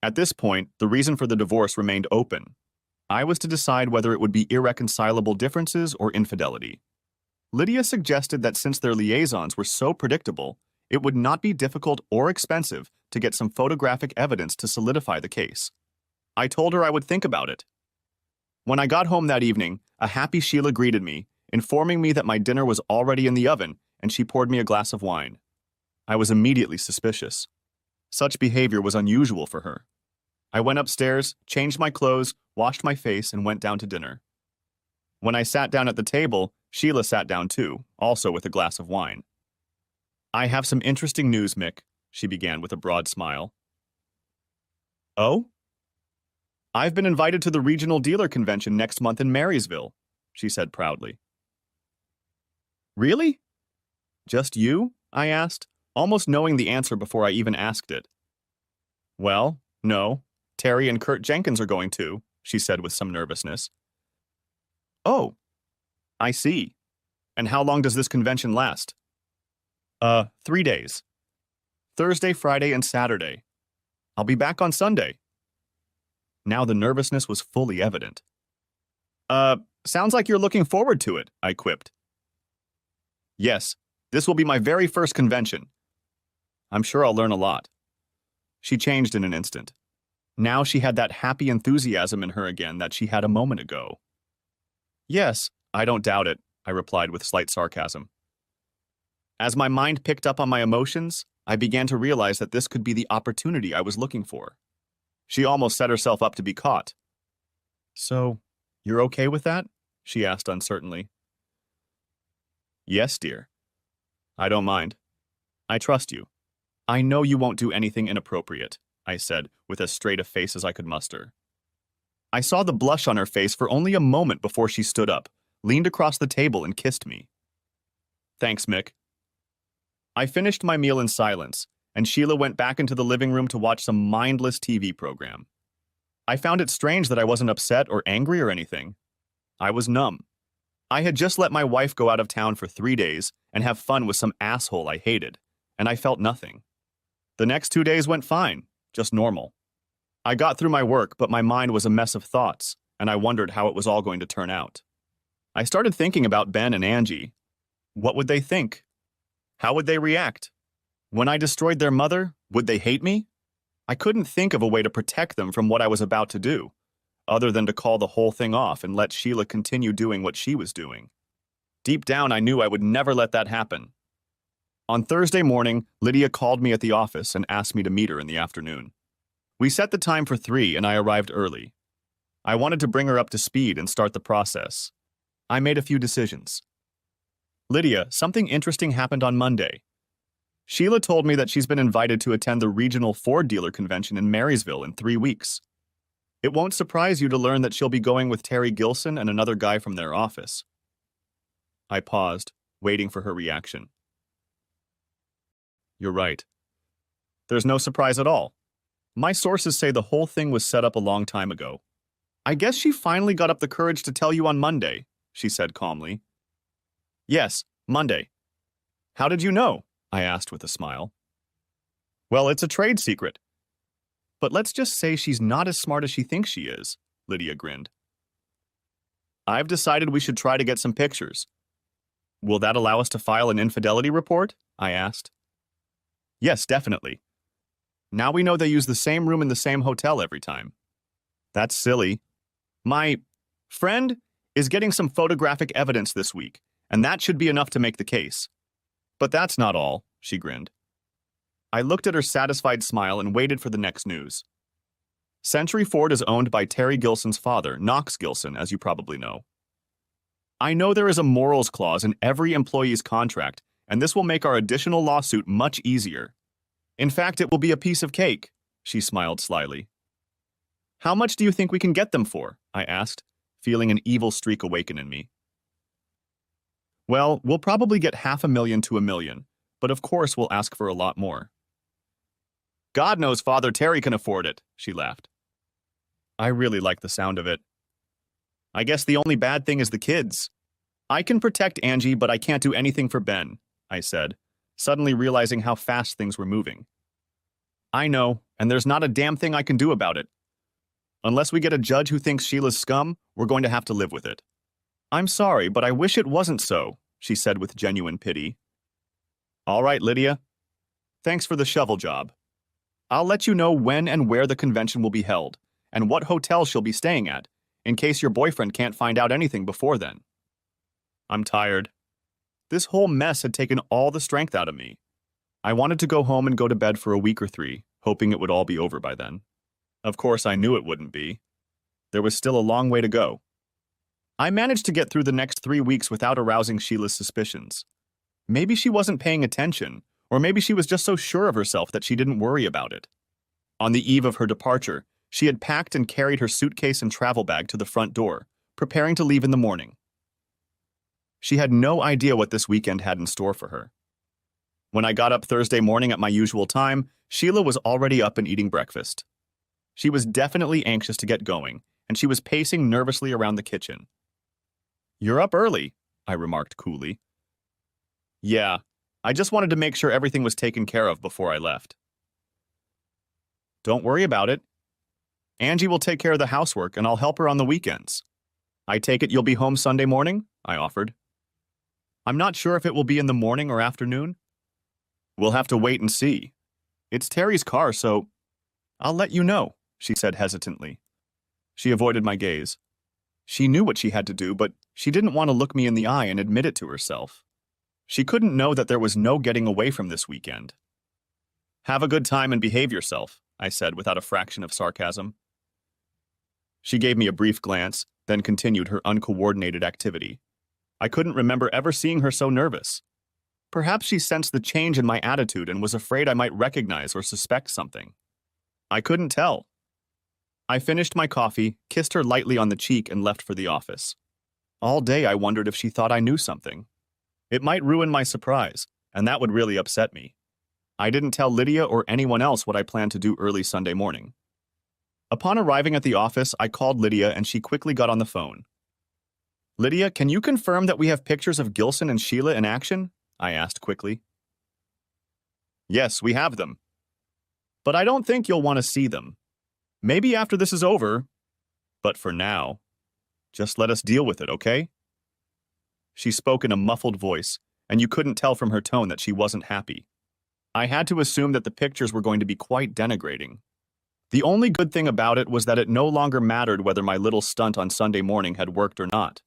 Speaker 1: At this point, the reason for the divorce remained open. I was to decide whether it would be irreconcilable differences or infidelity. Lydia suggested that since their liaisons were so predictable, it would not be difficult or expensive to get some photographic evidence to solidify the case. I told her I would think about it. When I got home that evening, a happy Sheila greeted me, informing me that my dinner was already in the oven, and she poured me a glass of wine. I was immediately suspicious. Such behavior was unusual for her. I went upstairs, changed my clothes, washed my face, and went down to dinner. When I sat down at the table, Sheila sat down too, also with a glass of wine. I have some interesting news, Mick, she began with a broad smile. Oh? I've been invited to the regional dealer convention next month in Marysville, she said proudly. Really? Just you? I asked, almost knowing the answer before I even asked it. Well, no. Terry and Kurt Jenkins are going too, she said with some nervousness. Oh, I see. And how long does this convention last? 3 days. Thursday, Friday, and Saturday. I'll be back on Sunday. Now the nervousness was fully evident. Sounds like you're looking forward to it, I quipped. Yes, this will be my very first convention. I'm sure I'll learn a lot. She changed in an instant. Now she had that happy enthusiasm in her again that she had a moment ago. Yes, I don't doubt it, I replied with slight sarcasm. As my mind picked up on my emotions, I began to realize that this could be the opportunity I was looking for. She almost set herself up to be caught. So, you're okay with that? She asked uncertainly. Yes, dear. I don't mind. I trust you. I know you won't do anything inappropriate, I said, with as straight a face as I could muster. I saw the blush on her face for only a moment before she stood up, leaned across the table, and kissed me. Thanks, Mick. I finished my meal in silence, and Sheila went back into the living room to watch some mindless TV program. I found it strange that I wasn't upset or angry or anything. I was numb. I had just let my wife go out of town for 3 days and have fun with some asshole I hated, and I felt nothing. The next 2 days went fine, just normal. I got through my work, but my mind was a mess of thoughts, and I wondered how it was all going to turn out. I started thinking about Ben and Angie. What would they think? How would they react? When I destroyed their mother, would they hate me? I couldn't think of a way to protect them from what I was about to do, other than to call the whole thing off and let Sheila continue doing what she was doing. Deep down, I knew I would never let that happen. On Thursday morning, Lydia called me at the office and asked me to meet her in the afternoon. We set the time for 3 and I arrived early. I wanted to bring her up to speed and start the process. I made a few decisions. Lydia, something interesting happened on Monday. Sheila told me that she's been invited to attend the regional Ford dealer convention in Marysville in 3 weeks. It won't surprise you to learn that she'll be going with Terry Gilson and another guy from their office. I paused, waiting for her reaction. You're right. There's no surprise at all. My sources say the whole thing was set up a long time ago. I guess she finally got up the courage to tell you on Monday, she said calmly. Yes, Monday. How did you know? I asked with a smile. Well, it's a trade secret. But let's just say she's not as smart as she thinks she is, Lydia grinned. I've decided we should try to get some pictures. Will that allow us to file an infidelity report? I asked. Yes, definitely. Now we know they use the same room in the same hotel every time. That's silly. My friend is getting some photographic evidence this week, and that should be enough to make the case. But that's not all, she grinned. I looked at her satisfied smile and waited for the next news. Century Ford is owned by Terry Gilson's father, Knox Gilson, as you probably know. I know there is a morals clause in every employee's contract, and this will make our additional lawsuit much easier. In fact, it will be a piece of cake, she smiled slyly. How much do you think we can get them for? I asked, feeling an evil streak awaken in me. Well, we'll probably get $500,000 to $1 million, but of course we'll ask for a lot more. God knows Father Terry can afford it, she laughed. I really like the sound of it. I guess the only bad thing is the kids. I can protect Angie, but I can't do anything for Ben, I said, suddenly realizing how fast things were moving. I know, and there's not a damn thing I can do about it. Unless we get a judge who thinks Sheila's scum, we're going to have to live with it. I'm sorry, but I wish it wasn't so, she said with genuine pity. All right, Lydia. Thanks for the shovel job. I'll let you know when and where the convention will be held, and what hotel she'll be staying at, in case your boyfriend can't find out anything before then. I'm tired. This whole mess had taken all the strength out of me. I wanted to go home and go to bed for a week or 3, hoping it would all be over by then. Of course, I knew it wouldn't be. There was still a long way to go. I managed to get through the next 3 weeks without arousing Sheila's suspicions. Maybe she wasn't paying attention, or maybe she was just so sure of herself that she didn't worry about it. On the eve of her departure, she had packed and carried her suitcase and travel bag to the front door, preparing to leave in the morning. She had no idea what this weekend had in store for her. When I got up Thursday morning at my usual time, Sheila was already up and eating breakfast. She was definitely anxious to get going, and she was pacing nervously around the kitchen. "You're up early," I remarked coolly. "Yeah, I just wanted to make sure everything was taken care of before I left." "Don't worry about it. Angie will take care of the housework and I'll help her on the weekends. I take it you'll be home Sunday morning?" I offered. "I'm not sure if it will be in the morning or afternoon. We'll have to wait and see. It's Terry's car, so I'll let you know," she said hesitantly. She avoided my gaze. She knew what she had to do, but she didn't want to look me in the eye and admit it to herself. She couldn't know that there was no getting away from this weekend. "Have a good time and behave yourself," I said without a fraction of sarcasm. She gave me a brief glance, then continued her uncoordinated activity. I couldn't remember ever seeing her so nervous. Perhaps she sensed the change in my attitude and was afraid I might recognize or suspect something. I couldn't tell. I finished my coffee, kissed her lightly on the cheek, and left for the office. All day I wondered if she thought I knew something. It might ruin my surprise, and that would really upset me. I didn't tell Lydia or anyone else what I planned to do early Sunday morning. Upon arriving at the office, I called Lydia and she quickly got on the phone. "Lydia, can you confirm that we have pictures of Gilson and Sheila in action?" I asked quickly. "Yes, we have them. But I don't think you'll want to see them. Maybe after this is over, but for now, just let us deal with it, okay?" She spoke in a muffled voice, and you couldn't tell from her tone that she wasn't happy. I had to assume that the pictures were going to be quite denigrating. The only good thing about it was that it no longer mattered whether my little stunt on Sunday morning had worked or not.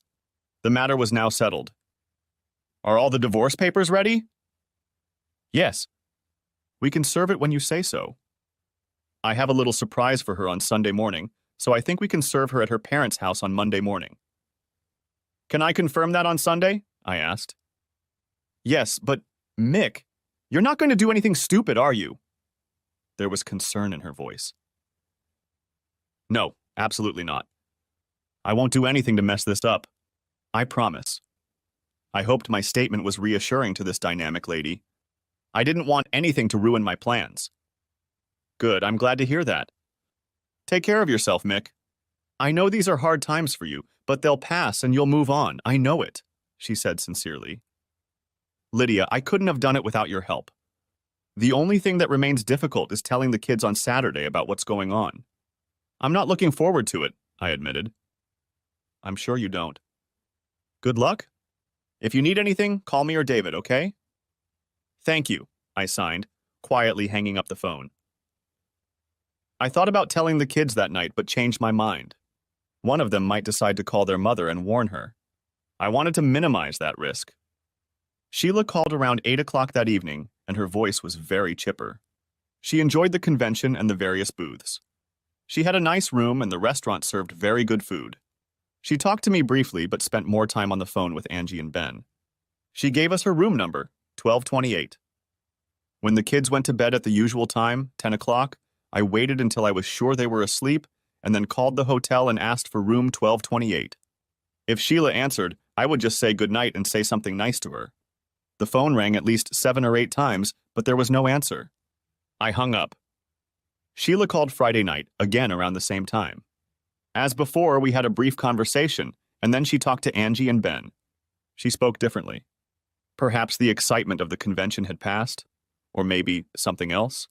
Speaker 1: The matter was now settled. "Are all the divorce papers ready?" "Yes. We can serve it when you say so. I have a little surprise for her on Sunday morning, so I think we can serve her at her parents' house on Monday morning." "Can I confirm that on Sunday?" I asked. "Yes, but, Mick, you're not going to do anything stupid, are you?" There was concern in her voice. "No, absolutely not. I won't do anything to mess this up. I promise." I hoped my statement was reassuring to this dynamic lady. I didn't want anything to ruin my plans. "Good, I'm glad to hear that. Take care of yourself, Mick. I know these are hard times for you, but they'll pass and you'll move on. I know it," she said sincerely. "Lydia, I couldn't have done it without your help. The only thing that remains difficult is telling the kids on Saturday about what's going on. I'm not looking forward to it," I admitted. "I'm sure you don't. Good luck. If you need anything, call me or David, okay?" "Thank you," I signed, quietly hanging up the phone. I thought about telling the kids that night, but changed my mind. One of them might decide to call their mother and warn her. I wanted to minimize that risk. Sheila called around 8 o'clock that evening, and her voice was very chipper. She enjoyed the convention and the various booths. She had a nice room, and the restaurant served very good food. She talked to me briefly, but spent more time on the phone with Angie and Ben. She gave us her room number, 1228. When the kids went to bed at the usual time, 10 o'clock, I waited until I was sure they were asleep, and then called the hotel and asked for room 1228. If Sheila answered, I would just say goodnight and say something nice to her. The phone rang at least 7 or 8 times, but there was no answer. I hung up. Sheila called Friday night, again around the same time. As before, we had a brief conversation, and then she talked to Angie and Ben. She spoke differently. Perhaps the excitement of the convention had passed, or maybe something else.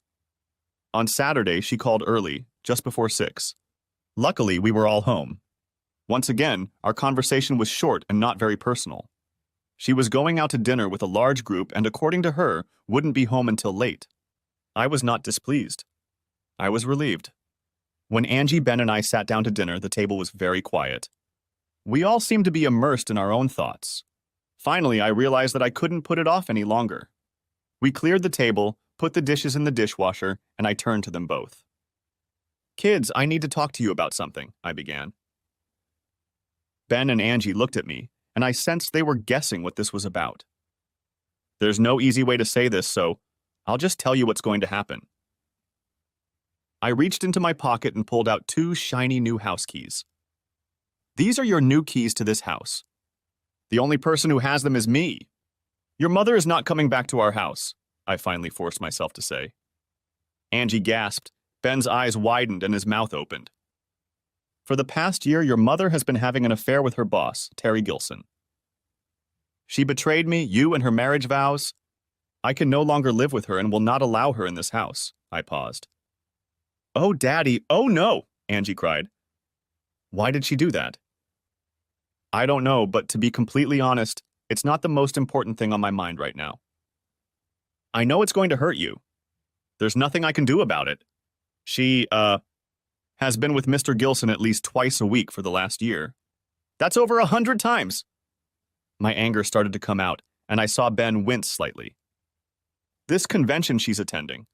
Speaker 1: On Saturday, she called early, just before 6. Luckily, we were all home. Once again, our conversation was short and not very personal. She was going out to dinner with a large group and, according to her, wouldn't be home until late. I was not displeased. I was relieved. When Angie, Ben, and I sat down to dinner, the table was very quiet. We all seemed to be immersed in our own thoughts. Finally, I realized that I couldn't put it off any longer. We cleared the table, put the dishes in the dishwasher, and I turned to them both. "Kids, I need to talk to you about something," I began. Ben and Angie looked at me, and I sensed they were guessing what this was about. There's no easy way to say this, so I'll just tell you what's going to happen. I reached into my pocket and pulled out 2 shiny new house keys. These are your new keys to this house. The only person who has them is me. Your mother is not coming back to our house, I finally forced myself to say. Angie gasped. Ben's eyes widened and his mouth opened. For the past year, your mother has been having an affair with her boss, Terry Gilson. She betrayed me, you and her marriage vows. I can no longer live with her and will not allow her in this house. I paused. Oh, Daddy, oh no, Angie cried. Why did she do that? I don't know, but to be completely honest, it's not the most important thing on my mind right now. I know it's going to hurt you. There's nothing I can do about it. She, has been with Mr. Gilson at least twice a week for the last year. That's over 100 times. My anger started to come out, and I saw Ben wince slightly. This convention she's attending.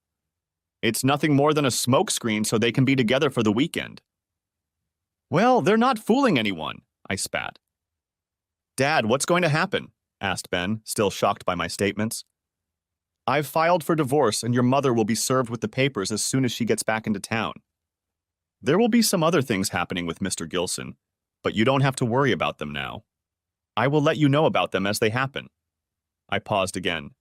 Speaker 1: It's nothing more than a smokescreen so they can be together for the weekend. Well, they're not fooling anyone, I spat. Dad, what's going to happen? Asked Ben, still shocked by my statements. I've filed for divorce, and your mother will be served with the papers as soon as she gets back into town. There will be some other things happening with Mr. Gilson, but you don't have to worry about them now. I will let you know about them as they happen. I paused again.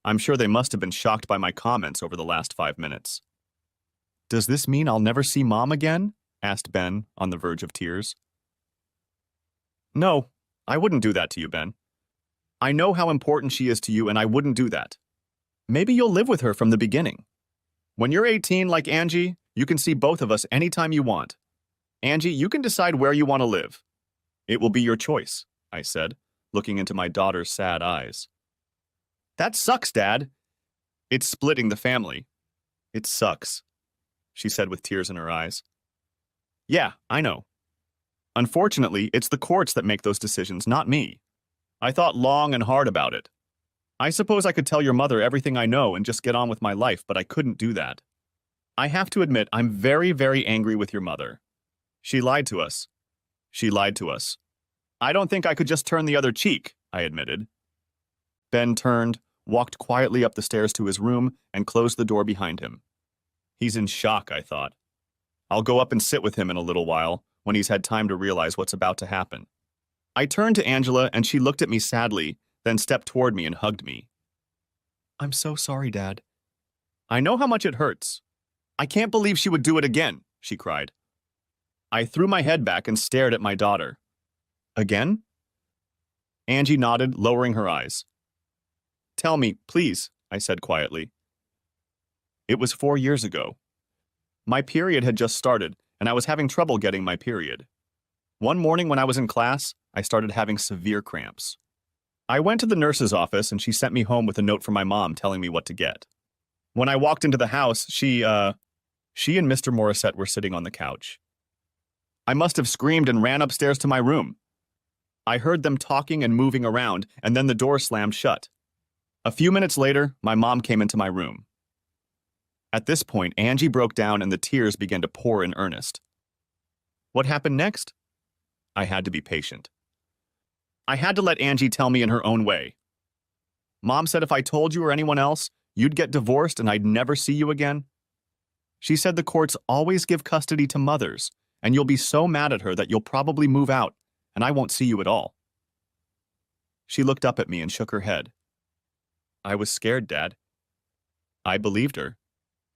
Speaker 1: I'm sure they must have been shocked by my comments over the last 5 minutes. Does this mean I'll never see Mom again? Asked Ben, on the verge of tears. No, I wouldn't do that to you, Ben. I know how important she is to you, and I wouldn't do that. Maybe you'll live with her from the beginning. When you're 18, like Angie, you can see both of us anytime you want. Angie, you can decide where you want to live. It will be your choice, I said, looking into my daughter's sad eyes. That sucks, Dad. It's splitting the family. It sucks, she said with tears in her eyes. Yeah, I know. Unfortunately, it's the courts that make those decisions, not me. I thought long and hard about it. I suppose I could tell your mother everything I know and just get on with my life, but I couldn't do that. I have to admit, I'm very, very angry with your mother. She lied to us. She lied to us. I don't think I could just turn the other cheek, I admitted. Ben turned, walked quietly up the stairs to his room, and closed the door behind him. He's in shock, I thought. I'll go up and sit with him in a little while, when he's had time to realize what's about to happen. I turned to Angela, and she looked at me sadly, then stepped toward me and hugged me. I'm so sorry, Dad. I know how much it hurts. I can't believe she would do it again, she cried. I threw my head back and stared at my daughter. Again? Angie nodded, lowering her eyes. Tell me, please, I said quietly. It was 4 years ago. My period had just started, and I was having trouble getting my period. One morning when I was in class, I started having severe cramps. I went to the nurse's office, and she sent me home with a note from my mom telling me what to get. When I walked into the house, she and Mr. Morissette were sitting on the couch. I must have screamed and ran upstairs to my room. I heard them talking and moving around, and then the door slammed shut. A few minutes later, my mom came into my room. At this point, Angie broke down and the tears began to pour in earnest. What happened next? I had to be patient. I had to let Angie tell me in her own way. Mom said if I told you or anyone else, you'd get divorced and I'd never see you again. She said the courts always give custody to mothers, and you'll be so mad at her that you'll probably move out, and I won't see you at all. She looked up at me and shook her head. I was scared, Dad. I believed her.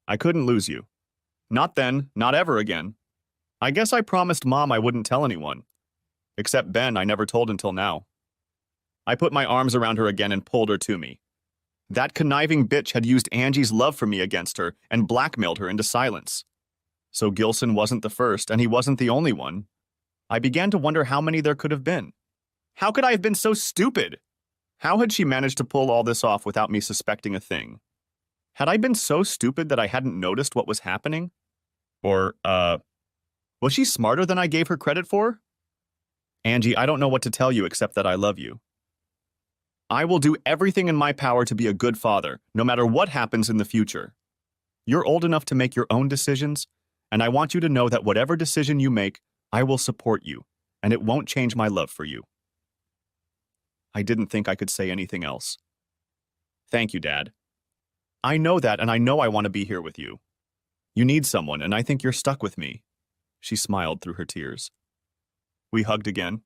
Speaker 1: I couldn't lose you. Not then, not ever again. I guess I promised Mom I wouldn't tell anyone. Except Ben, I never told until now. I put my arms around her again and pulled her to me. That conniving bitch had used Angie's love for me against her and blackmailed her into silence. So Gilson wasn't the first, and he wasn't the only one. I began to wonder how many there could have been. How could I have been so stupid? How had she managed to pull all this off without me suspecting a thing? Had I been so stupid that I hadn't noticed what was happening? Or, was she smarter than I gave her credit for? Angie, I don't know what to tell you except that I love you. I will do everything in my power to be a good father, no matter what happens in the future. You're old enough to make your own decisions, and I want you to know that whatever decision you make, I will support you, and it won't change my love for you." I didn't think I could say anything else. "Thank you, Dad. I know that, and I know I want to be here with you. You need someone, and I think you're stuck with me." She smiled through her tears. We hugged again.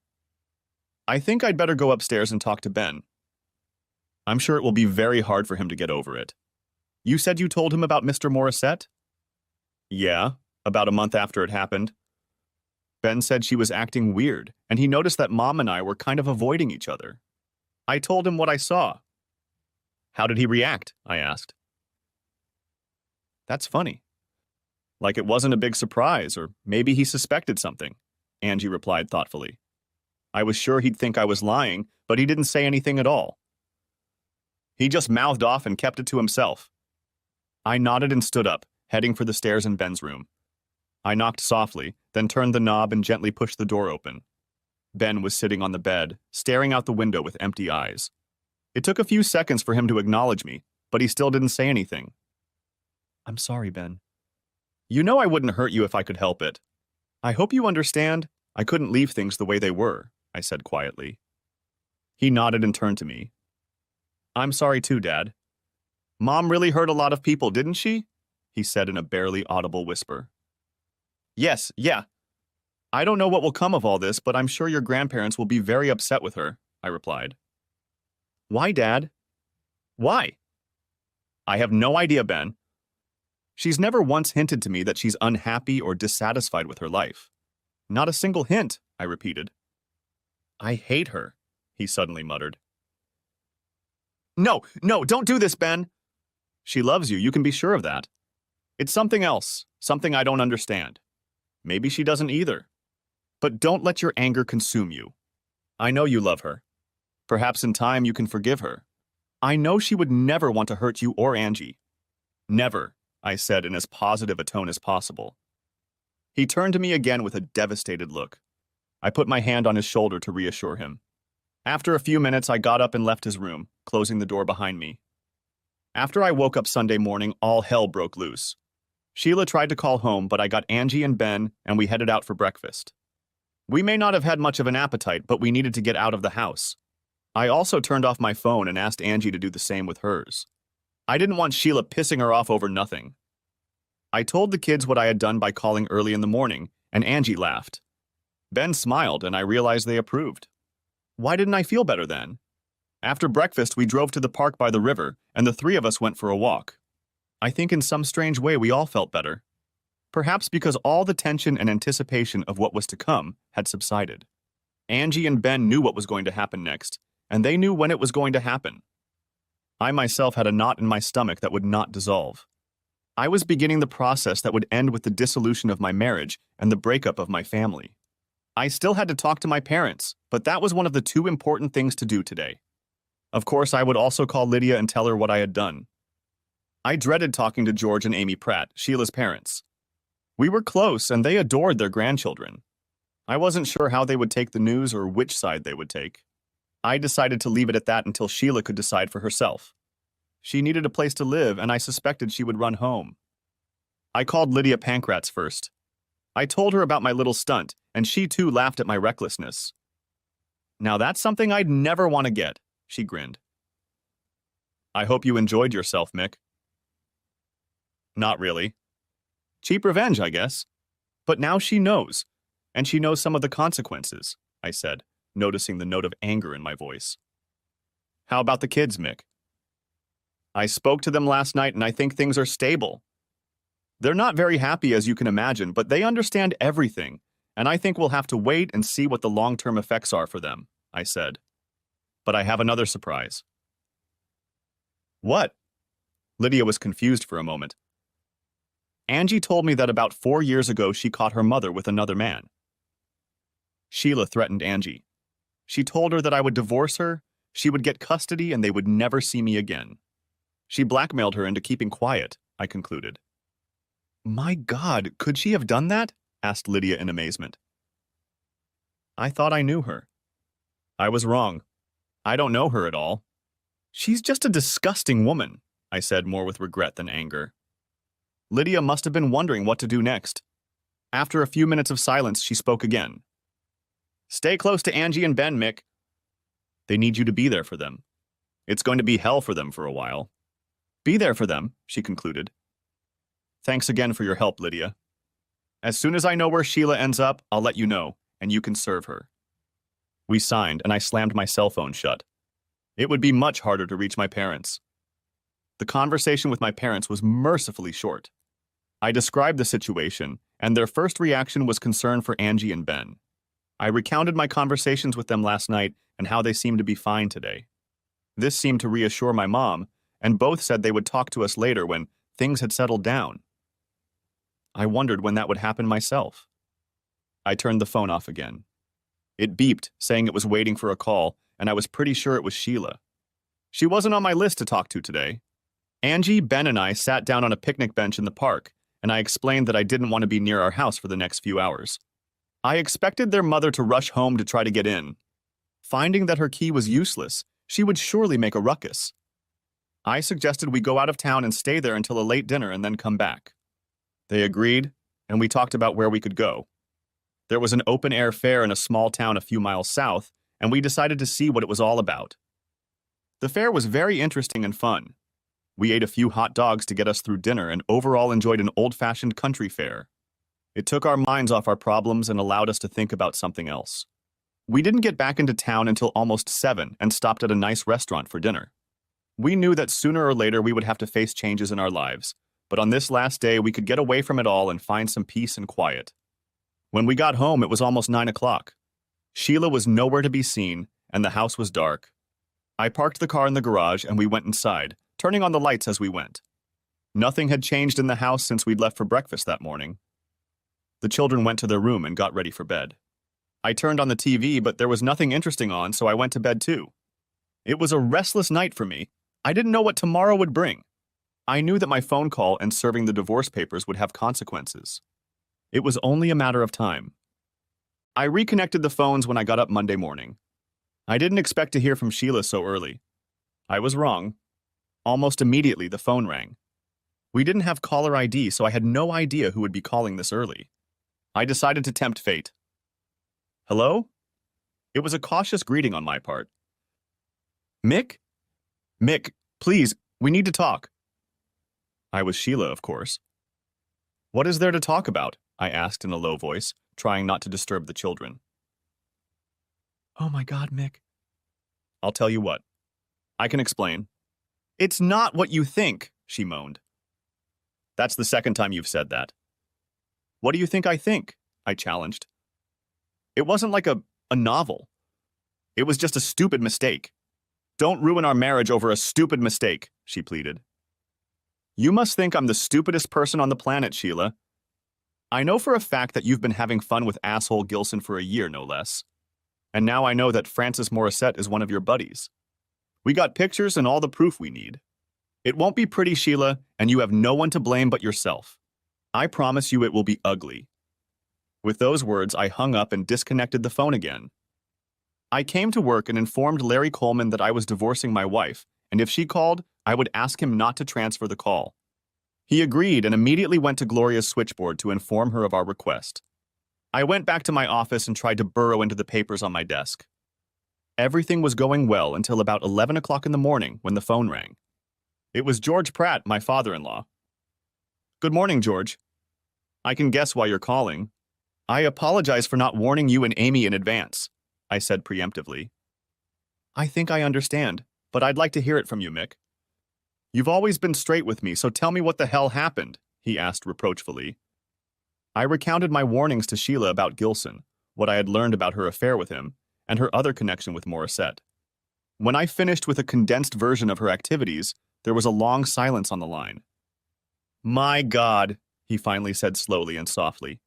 Speaker 1: "I think I'd better go upstairs and talk to Ben. I'm sure it will be very hard for him to get over it. You said you told him about Mr. Morissette?" "Yeah, about a month after it happened. Ben said she was acting weird, and he noticed that Mom and I were kind of avoiding each other. I told him what I saw." "How did he react?" I asked. "That's funny. Like it wasn't a big surprise, or maybe he suspected something," Angie replied thoughtfully. "I was sure he'd think I was lying, but he didn't say anything at all. He just mouthed off and kept it to himself." I nodded and stood up, heading for the stairs in Ben's room. I knocked softly, then turned the knob and gently pushed the door open. Ben was sitting on the bed, staring out the window with empty eyes. It took a few seconds for him to acknowledge me, but he still didn't say anything. "I'm sorry, Ben. You know I wouldn't hurt you if I could help it. I hope you understand I couldn't leave things the way they were," I said quietly. He nodded and turned to me. "I'm sorry too, Dad. Mom really hurt a lot of people, didn't she?" he said in a barely audible whisper. "Yes, yeah. I don't know what will come of all this, but I'm sure your grandparents will be very upset with her," I replied. "Why, Dad? Why?" "I have no idea, Ben. She's never once hinted to me that she's unhappy or dissatisfied with her life. Not a single hint," I repeated. "I hate her," he suddenly muttered. No, don't do this, Ben." "She loves you, you can be sure of that. It's something else, something I don't understand. Maybe she doesn't either. But don't let your anger consume you. I know you love her. Perhaps in time you can forgive her. I know she would never want to hurt you or Angie." "Never," I said in as positive a tone as possible. He turned to me again with a devastated look. I put my hand on his shoulder to reassure him. After a few minutes, I got up and left his room, closing the door behind me. After I woke up Sunday morning, all hell broke loose. Sheila tried to call home, but I got Angie and Ben, and we headed out for breakfast. We may not have had much of an appetite, but we needed to get out of the house. I also turned off my phone and asked Angie to do the same with hers. I didn't want Sheila pissing her off over nothing. I told the kids what I had done by calling early in the morning, and Angie laughed. Ben smiled, and I realized they approved. Why didn't I feel better then? After breakfast, we drove to the park by the river, and the three of us went for a walk. I think in some strange way we all felt better. Perhaps because all the tension and anticipation of what was to come had subsided. Angie and Ben knew what was going to happen next, and they knew when it was going to happen. I myself had a knot in my stomach that would not dissolve. I was beginning the process that would end with the dissolution of my marriage and the breakup of my family. I still had to talk to my parents, but that was one of the two important things to do today. Of course, I would also call Lydia and tell her what I had done. I dreaded talking to George and Amy Pratt, Sheila's parents. We were close, and they adored their grandchildren. I wasn't sure how they would take the news or which side they would take. I decided to leave it at that until Sheila could decide for herself. She needed a place to live, and I suspected she would run home. I called Lydia Pankratz first. I told her about my little stunt, and she too laughed at my recklessness. "Now that's something I'd never want to get," she grinned. "I hope you enjoyed yourself, Mick." "Not really. Cheap revenge, I guess. But now she knows, and she knows some of the consequences," I said, noticing the note of anger in my voice. "How about the kids, Mick?" "I spoke to them last night, and I think things are stable. They're not very happy, as you can imagine, but they understand everything, and I think we'll have to wait and see what the long-term effects are for them," I said. "But I have another surprise." "What?" Lydia was confused for a moment. "Angie told me that about 4 years ago she caught her mother with another man." Sheila threatened Angie. She told her that I would divorce her, she would get custody, and they would never see me again. She blackmailed her into keeping quiet, I concluded. "My God, could she have done that?" asked Lydia in amazement. "I thought I knew her." "I was wrong. I don't know her at all. She's just a disgusting woman," I said more with regret than anger. Lydia must have been wondering what to do next. After a few minutes of silence, she spoke again. Stay close to Angie and Ben, Mick. They need you to be there for them. It's going to be hell for them for a while. Be there for them, she concluded. Thanks again for your help, Lydia. As soon as I know where Sheila ends up, I'll let you know, and you can serve her. We signed, and I slammed my cell phone shut. It would be much harder to reach my parents. The conversation with my parents was mercifully short. I described the situation, and their first reaction was concern for Angie and Ben. I recounted my conversations with them last night and how they seemed to be fine today. This seemed to reassure my mom, and both said they would talk to us later when things had settled down. I wondered when that would happen myself. I turned the phone off again. It beeped, saying it was waiting for a call, and I was pretty sure it was Sheila. She wasn't on my list to talk to today. Angie, Ben, and I sat down on a picnic bench in the park, and I explained that I didn't want to be near our house for the next few hours. I expected their mother to rush home to try to get in. Finding that her key was useless, she would surely make a ruckus. I suggested we go out of town and stay there until a late dinner and then come back. They agreed, and we talked about where we could go. There was an open-air fair in a small town a few miles south, and we decided to see what it was all about. The fair was very interesting and fun. We ate a few hot dogs to get us through dinner and overall enjoyed an old-fashioned country fair. It took our minds off our problems and allowed us to think about something else. We didn't get back into town until almost 7 and stopped at a nice restaurant for dinner. We knew that sooner or later we would have to face changes in our lives, but on this last day we could get away from it all and find some peace and quiet. When we got home, it was almost 9 o'clock. Sheila was nowhere to be seen, and the house was dark. I parked the car in the garage and we went inside, turning on the lights as we went. Nothing had changed in the house since we'd left for breakfast that morning. The children went to their room and got ready for bed. I turned on the TV, but there was nothing interesting on, so I went to bed too. It was a restless night for me. I didn't know what tomorrow would bring. I knew that my phone call and serving the divorce papers would have consequences. It was only a matter of time. I reconnected the phones when I got up Monday morning. I didn't expect to hear from Sheila so early. I was wrong. Almost immediately, the phone rang. We didn't have caller ID, so I had no idea who would be calling this early. I decided to tempt fate. Hello? It was a cautious greeting on my part. Mick? Mick, please, we need to talk. I was Sheila, of course. What is there to talk about? I asked in a low voice, trying not to disturb the children. Oh my God, Mick. I'll tell you what. I can explain. It's not what you think, she moaned. That's the second time you've said that. What do you think I think? I challenged. It wasn't like a novel. It was just a stupid mistake. Don't ruin our marriage over a stupid mistake, she pleaded. You must think I'm the stupidest person on the planet, Sheila. I know for a fact that you've been having fun with asshole Gilson for a year, no less. And now I know that Francis Morissette is one of your buddies. We got pictures and all the proof we need. It won't be pretty, Sheila, and you have no one to blame but yourself. I promise you it will be ugly. With those words, I hung up and disconnected the phone again. I came to work and informed Larry Coleman that I was divorcing my wife, and if she called, I would ask him not to transfer the call. He agreed and immediately went to Gloria's switchboard to inform her of our request. I went back to my office and tried to burrow into the papers on my desk. Everything was going well until about 11 o'clock in the morning when the phone rang. It was George Pratt, my father-in-law. Good morning, George. I can guess why you're calling. I apologize for not warning you and Amy in advance, I said preemptively. I think I understand, but I'd like to hear it from you, Mick. You've always been straight with me, so tell me what the hell happened, he asked reproachfully. I recounted my warnings to Sheila about Gilson, what I had learned about her affair with him, and her other connection with Morissette. When I finished with a condensed version of her activities, there was a long silence on the line. My God, he finally said slowly and softly.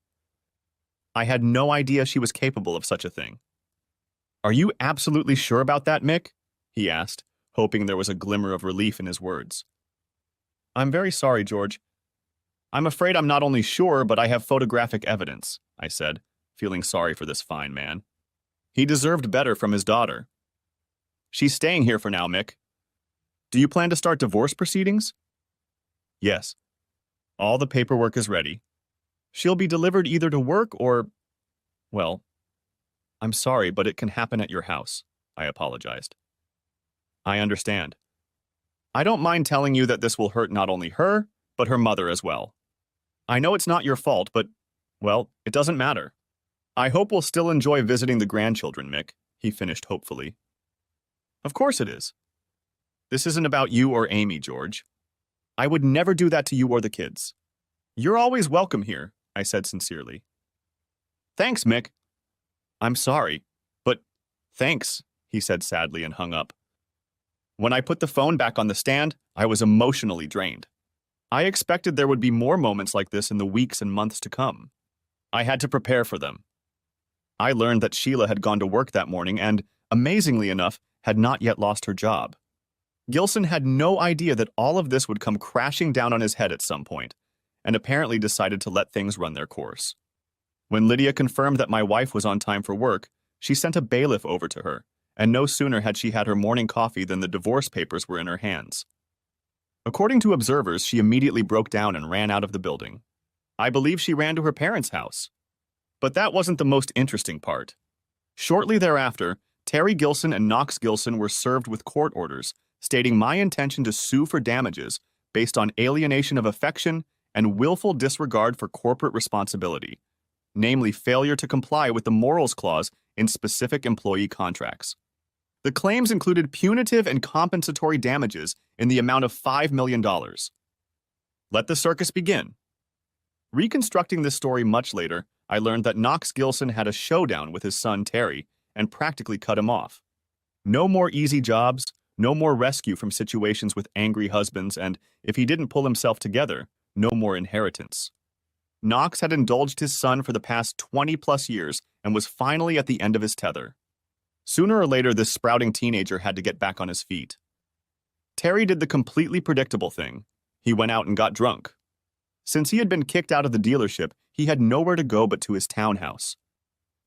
Speaker 1: I had no idea she was capable of such a thing. Are you absolutely sure about that, Mick? He asked, hoping there was a glimmer of relief in his words. I'm very sorry, George. I'm afraid I'm not only sure, but I have photographic evidence, I said, feeling sorry for this fine man. He deserved better from his daughter. She's staying here for now, Mick. Do you plan to start divorce proceedings? Yes. All the paperwork is ready. She'll be delivered either to work or, well, I'm sorry, but it can happen at your house, I apologized. I understand. I don't mind telling you that this will hurt not only her, but her mother as well. I know it's not your fault, but, well, it doesn't matter. I hope we'll still enjoy visiting the grandchildren, Mick, he finished hopefully. Of course it is. This isn't about you or Amy, George. I would never do that to you or the kids. You're always welcome here, I said sincerely. Thanks, Mick. I'm sorry, but thanks, he said sadly and hung up. When I put the phone back on the stand, I was emotionally drained. I expected there would be more moments like this in the weeks and months to come. I had to prepare for them. I learned that Sheila had gone to work that morning and, amazingly enough, had not yet lost her job. Gilson had no idea that all of this would come crashing down on his head at some point, and apparently decided to let things run their course. When Lydia confirmed that my wife was on time for work, she sent a bailiff over to her, and no sooner had she had her morning coffee than the divorce papers were in her hands. According to observers, she immediately broke down and ran out of the building. I believe she ran to her parents' house. But that wasn't the most interesting part. Shortly thereafter, Terry Gilson and Knox Gilson were served with court orders stating my intention to sue for damages based on alienation of affection and willful disregard for corporate responsibility, namely failure to comply with the morals clause in specific employee contracts. The claims included punitive and compensatory damages in the amount of $5 million. Let the circus begin. Reconstructing this story much later, I learned that Knox Gilson had a showdown with his son Terry and practically cut him off. No more easy jobs, no more rescue from situations with angry husbands, and if he didn't pull himself together, no more inheritance. Knox had indulged his son for the past 20-plus years and was finally at the end of his tether. Sooner or later, this sprouting teenager had to get back on his feet. Terry did the completely predictable thing. He went out and got drunk. Since he had been kicked out of the dealership, he had nowhere to go but to his townhouse.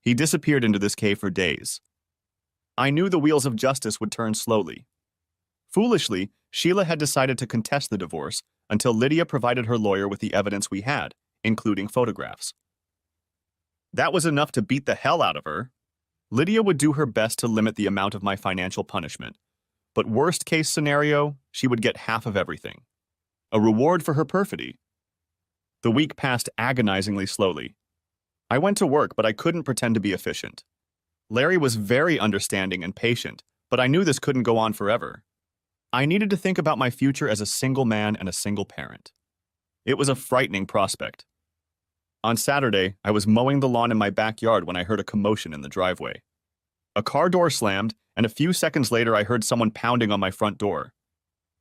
Speaker 1: He disappeared into this cave for days. I knew the wheels of justice would turn slowly. Foolishly, Sheila had decided to contest the divorce until Lydia provided her lawyer with the evidence we had, including photographs. That was enough to beat the hell out of her. Lydia would do her best to limit the amount of my financial punishment, but worst case scenario, she would get half of everything. A reward for her perfidy. The week passed agonizingly slowly. I went to work, but I couldn't pretend to be efficient. Larry was very understanding and patient, but I knew this couldn't go on forever. I needed to think about my future as a single man and a single parent. It was a frightening prospect. On Saturday, I was mowing the lawn in my backyard when I heard a commotion in the driveway. A car door slammed, and a few seconds later I heard someone pounding on my front door.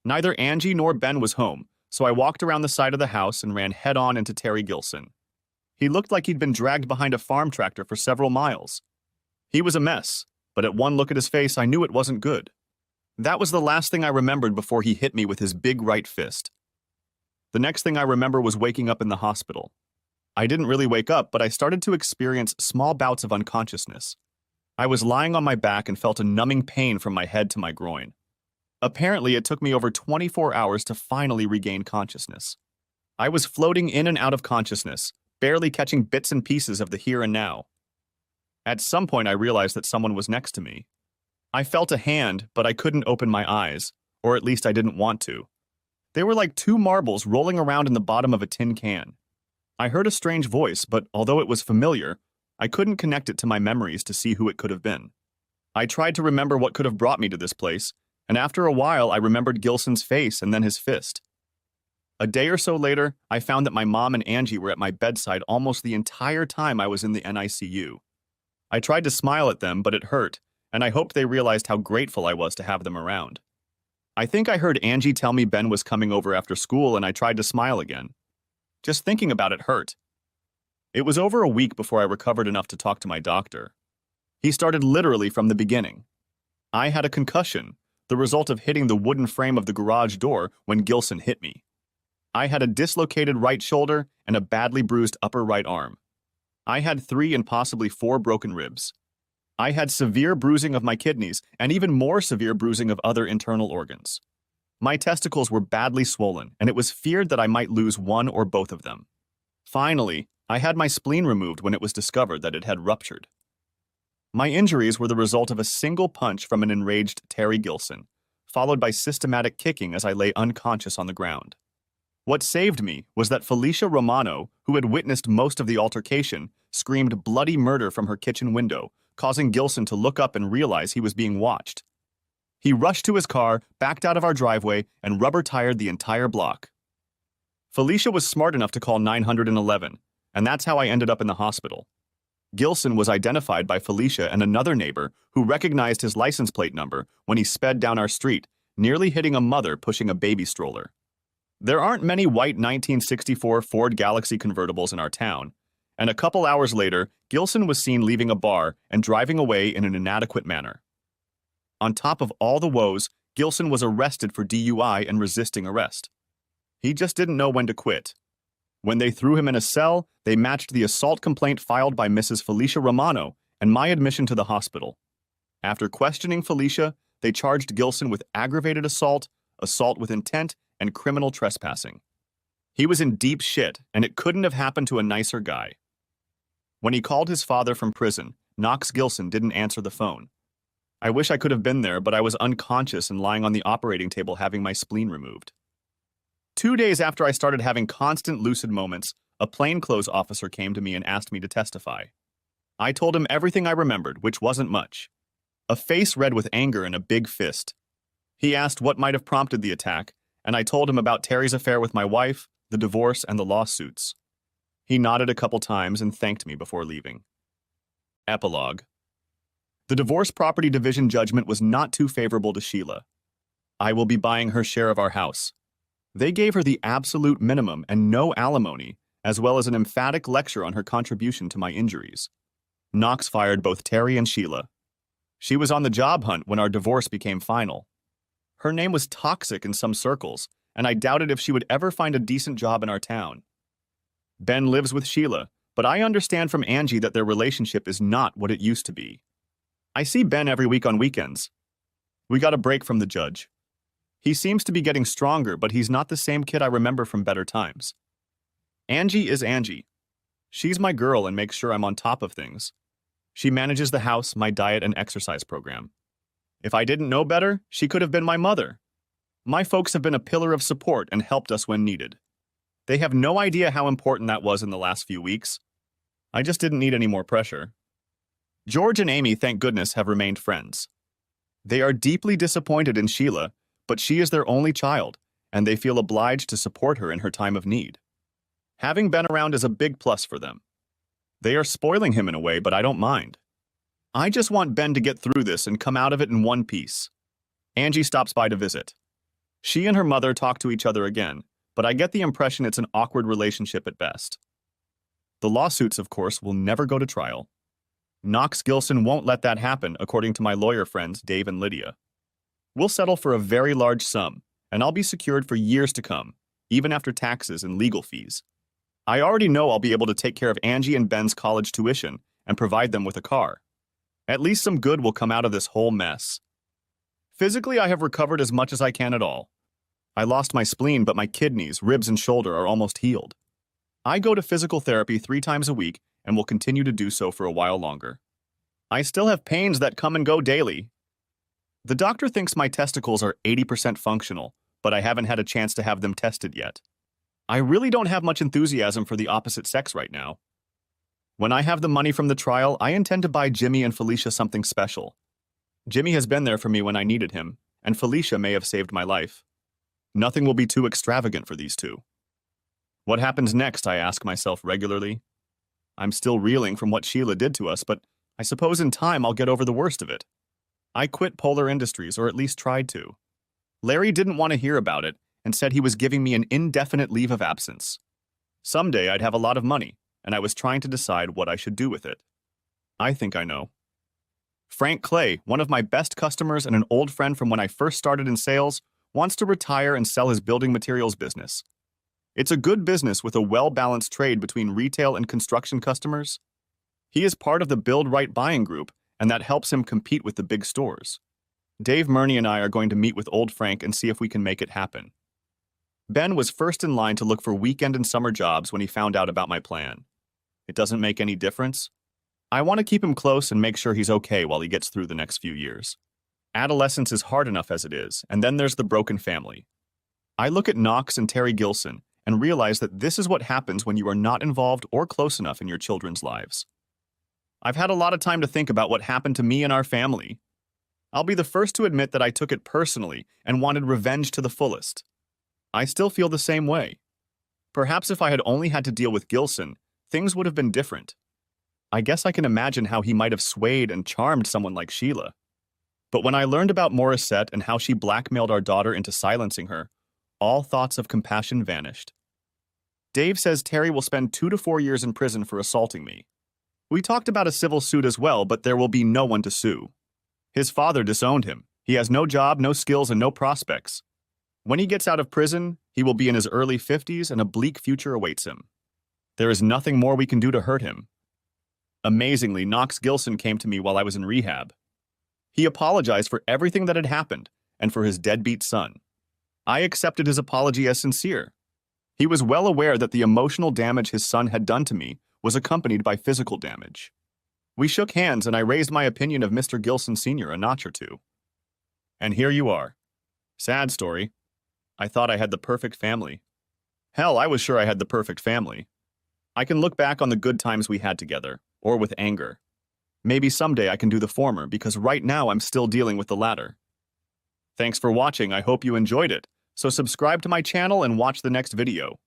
Speaker 1: Neither Angie nor Ben was home, so I walked around the side of the house and ran head-on into Terry Gilson. He looked like he'd been dragged behind a farm tractor for several miles. He was a mess, but at one look at his face I knew it wasn't good. That was the last thing I remembered before he hit me with his big right fist. The next thing I remember was waking up in the hospital. I didn't really wake up, but I started to experience small bouts of unconsciousness. I was lying on my back and felt a numbing pain from my head to my groin. Apparently, it took me over 24 hours to finally regain consciousness. I was floating in and out of consciousness, barely catching bits and pieces of the here and now. At some point, I realized that someone was next to me. I felt a hand, but I couldn't open my eyes, or at least I didn't want to. They were like two marbles rolling around in the bottom of a tin can. I heard a strange voice, but although it was familiar, I couldn't connect it to my memories to see who it could have been. I tried to remember what could have brought me to this place, and after a while I remembered Gilson's face and then his fist. A day or so later, I found that my mom and Angie were at my bedside almost the entire time I was in the NICU. I tried to smile at them, but it hurt, and I hoped they realized how grateful I was to have them around. I think I heard Angie tell me Ben was coming over after school, and I tried to smile again. Just thinking about it hurt. It was over a week before I recovered enough to talk to my doctor. He started literally from the beginning. I had a concussion, the result of hitting the wooden frame of the garage door when Gilson hit me. I had a dislocated right shoulder and a badly bruised upper right arm. I had 3 and possibly 4 broken ribs. I had severe bruising of my kidneys and even more severe bruising of other internal organs. My testicles were badly swollen, and it was feared that I might lose one or both of them. Finally, I had my spleen removed when it was discovered that it had ruptured. My injuries were the result of a single punch from an enraged Terry Gilson, followed by systematic kicking as I lay unconscious on the ground. What saved me was that Felicia Romano, who had witnessed most of the altercation, screamed bloody murder from her kitchen window, causing Gilson to look up and realize he was being watched. He rushed to his car, backed out of our driveway, and rubber-tired the entire block. Felicia was smart enough to call 911, and that's how I ended up in the hospital. Gilson was identified by Felicia and another neighbor who recognized his license plate number when he sped down our street, nearly hitting a mother pushing a baby stroller. There aren't many white 1964 Ford Galaxy convertibles in our town, and a couple hours later, Gilson was seen leaving a bar and driving away in an inadequate manner. On top of all the woes, Gilson was arrested for DUI and resisting arrest. He just didn't know when to quit. When they threw him in a cell, they matched the assault complaint filed by Mrs. Felicia Romano and my admission to the hospital. After questioning Felicia, they charged Gilson with aggravated assault, assault with intent, and criminal trespassing. He was in deep shit, and it couldn't have happened to a nicer guy. When he called his father from prison, Knox Gilson didn't answer the phone. I wish I could have been there, but I was unconscious and lying on the operating table having my spleen removed. 2 days after I started having constant lucid moments, a plainclothes officer came to me and asked me to testify. I told him everything I remembered, which wasn't much. A face red with anger and a big fist. He asked what might have prompted the attack, and I told him about Terry's affair with my wife, the divorce, and the lawsuits. He nodded a couple times and thanked me before leaving. Epilogue. The divorce property division judgment was not too favorable to Sheila. I will be buying her share of our house. They gave her the absolute minimum and no alimony, as well as an emphatic lecture on her contribution to my injuries. Knox fired both Terry and Sheila. She was on the job hunt when our divorce became final. Her name was toxic in some circles, and I doubted if she would ever find a decent job in our town. Ben lives with Sheila, but I understand from Angie that their relationship is not what it used to be. I see Ben every week on weekends. We got a break from the judge. He seems to be getting stronger, but he's not the same kid I remember from better times. Angie is Angie. She's my girl and makes sure I'm on top of things. She manages the house, my diet, and exercise program. If I didn't know better, she could have been my mother. My folks have been a pillar of support and helped us when needed. They have no idea how important that was in the last few weeks. I just didn't need any more pressure. George and Amy, thank goodness, have remained friends. They are deeply disappointed in Sheila, but she is their only child, and they feel obliged to support her in her time of need. Having Ben around is a big plus for them. They are spoiling him in a way, but I don't mind. I just want Ben to get through this and come out of it in one piece. Angie stops by to visit. She and her mother talk to each other again, but I get the impression it's an awkward relationship at best. The lawsuits, of course, will never go to trial. Knox Gilson won't let that happen, according to my lawyer friends Dave and Lydia. We'll settle for a very large sum, and I'll be secured for years to come, even after taxes and legal fees. I already know I'll be able to take care of Angie and Ben's college tuition and provide them with a car. At least some good will come out of this whole mess. Physically, I have recovered as much as I can at all. I lost my spleen, but my kidneys, ribs, and shoulder are almost healed. I go to physical therapy 3 times a week and will continue to do so for a while longer. I still have pains that come and go daily. The doctor thinks my testicles are 80% functional, but I haven't had a chance to have them tested yet. I really don't have much enthusiasm for the opposite sex right now. When I have the money from the trial, I intend to buy Jimmy and Felicia something special. Jimmy has been there for me when I needed him, and Felicia may have saved my life. Nothing will be too extravagant for these two. What happens next, I ask myself regularly. I'm still reeling from what Sheila did to us, but I suppose in time I'll get over the worst of it. I quit Polar Industries, or at least tried to. Larry didn't want to hear about it and said he was giving me an indefinite leave of absence. Someday I'd have a lot of money, and I was trying to decide what I should do with it. I think I know. Frank Clay, one of my best customers and an old friend from when I first started in sales, wants to retire and sell his building materials business. It's a good business with a well-balanced trade between retail and construction customers. He is part of the Build Right buying group, and that helps him compete with the big stores. Dave Murney and I are going to meet with old Frank and see if we can make it happen. Ben was first in line to look for weekend and summer jobs when he found out about my plan. It doesn't make any difference. I want to keep him close and make sure he's okay while he gets through the next few years. Adolescence is hard enough as it is, and then there's the broken family. I look at Knox and Terry Gilson and realize that this is what happens when you are not involved or close enough in your children's lives. I've had a lot of time to think about what happened to me and our family. I'll be the first to admit that I took it personally and wanted revenge to the fullest. I still feel the same way. Perhaps if I had only had to deal with Gilson, things would have been different. I guess I can imagine how he might have swayed and charmed someone like Sheila. But when I learned about Morissette and how she blackmailed our daughter into silencing her, all thoughts of compassion vanished. Dave says Terry will spend 2 to 4 years in prison for assaulting me. We talked about a civil suit as well, but there will be no one to sue. His father disowned him. He has no job, no skills, and no prospects. When he gets out of prison, he will be in his early 50s and a bleak future awaits him. There is nothing more we can do to hurt him. Amazingly, Knox Gilson came to me while I was in rehab. He apologized for everything that had happened and for his deadbeat son. I accepted his apology as sincere. He was well aware that the emotional damage his son had done to me was accompanied by physical damage. We shook hands and I raised my opinion of Mr. Gilson Sr. a notch or two. And here you are. Sad story. I thought I had the perfect family. Hell, I was sure I had the perfect family. I can look back on the good times we had together, or with anger. Maybe someday I can do the former, because right now I'm still dealing with the latter. Thanks for watching, I hope you enjoyed it. So subscribe to my channel and watch the next video.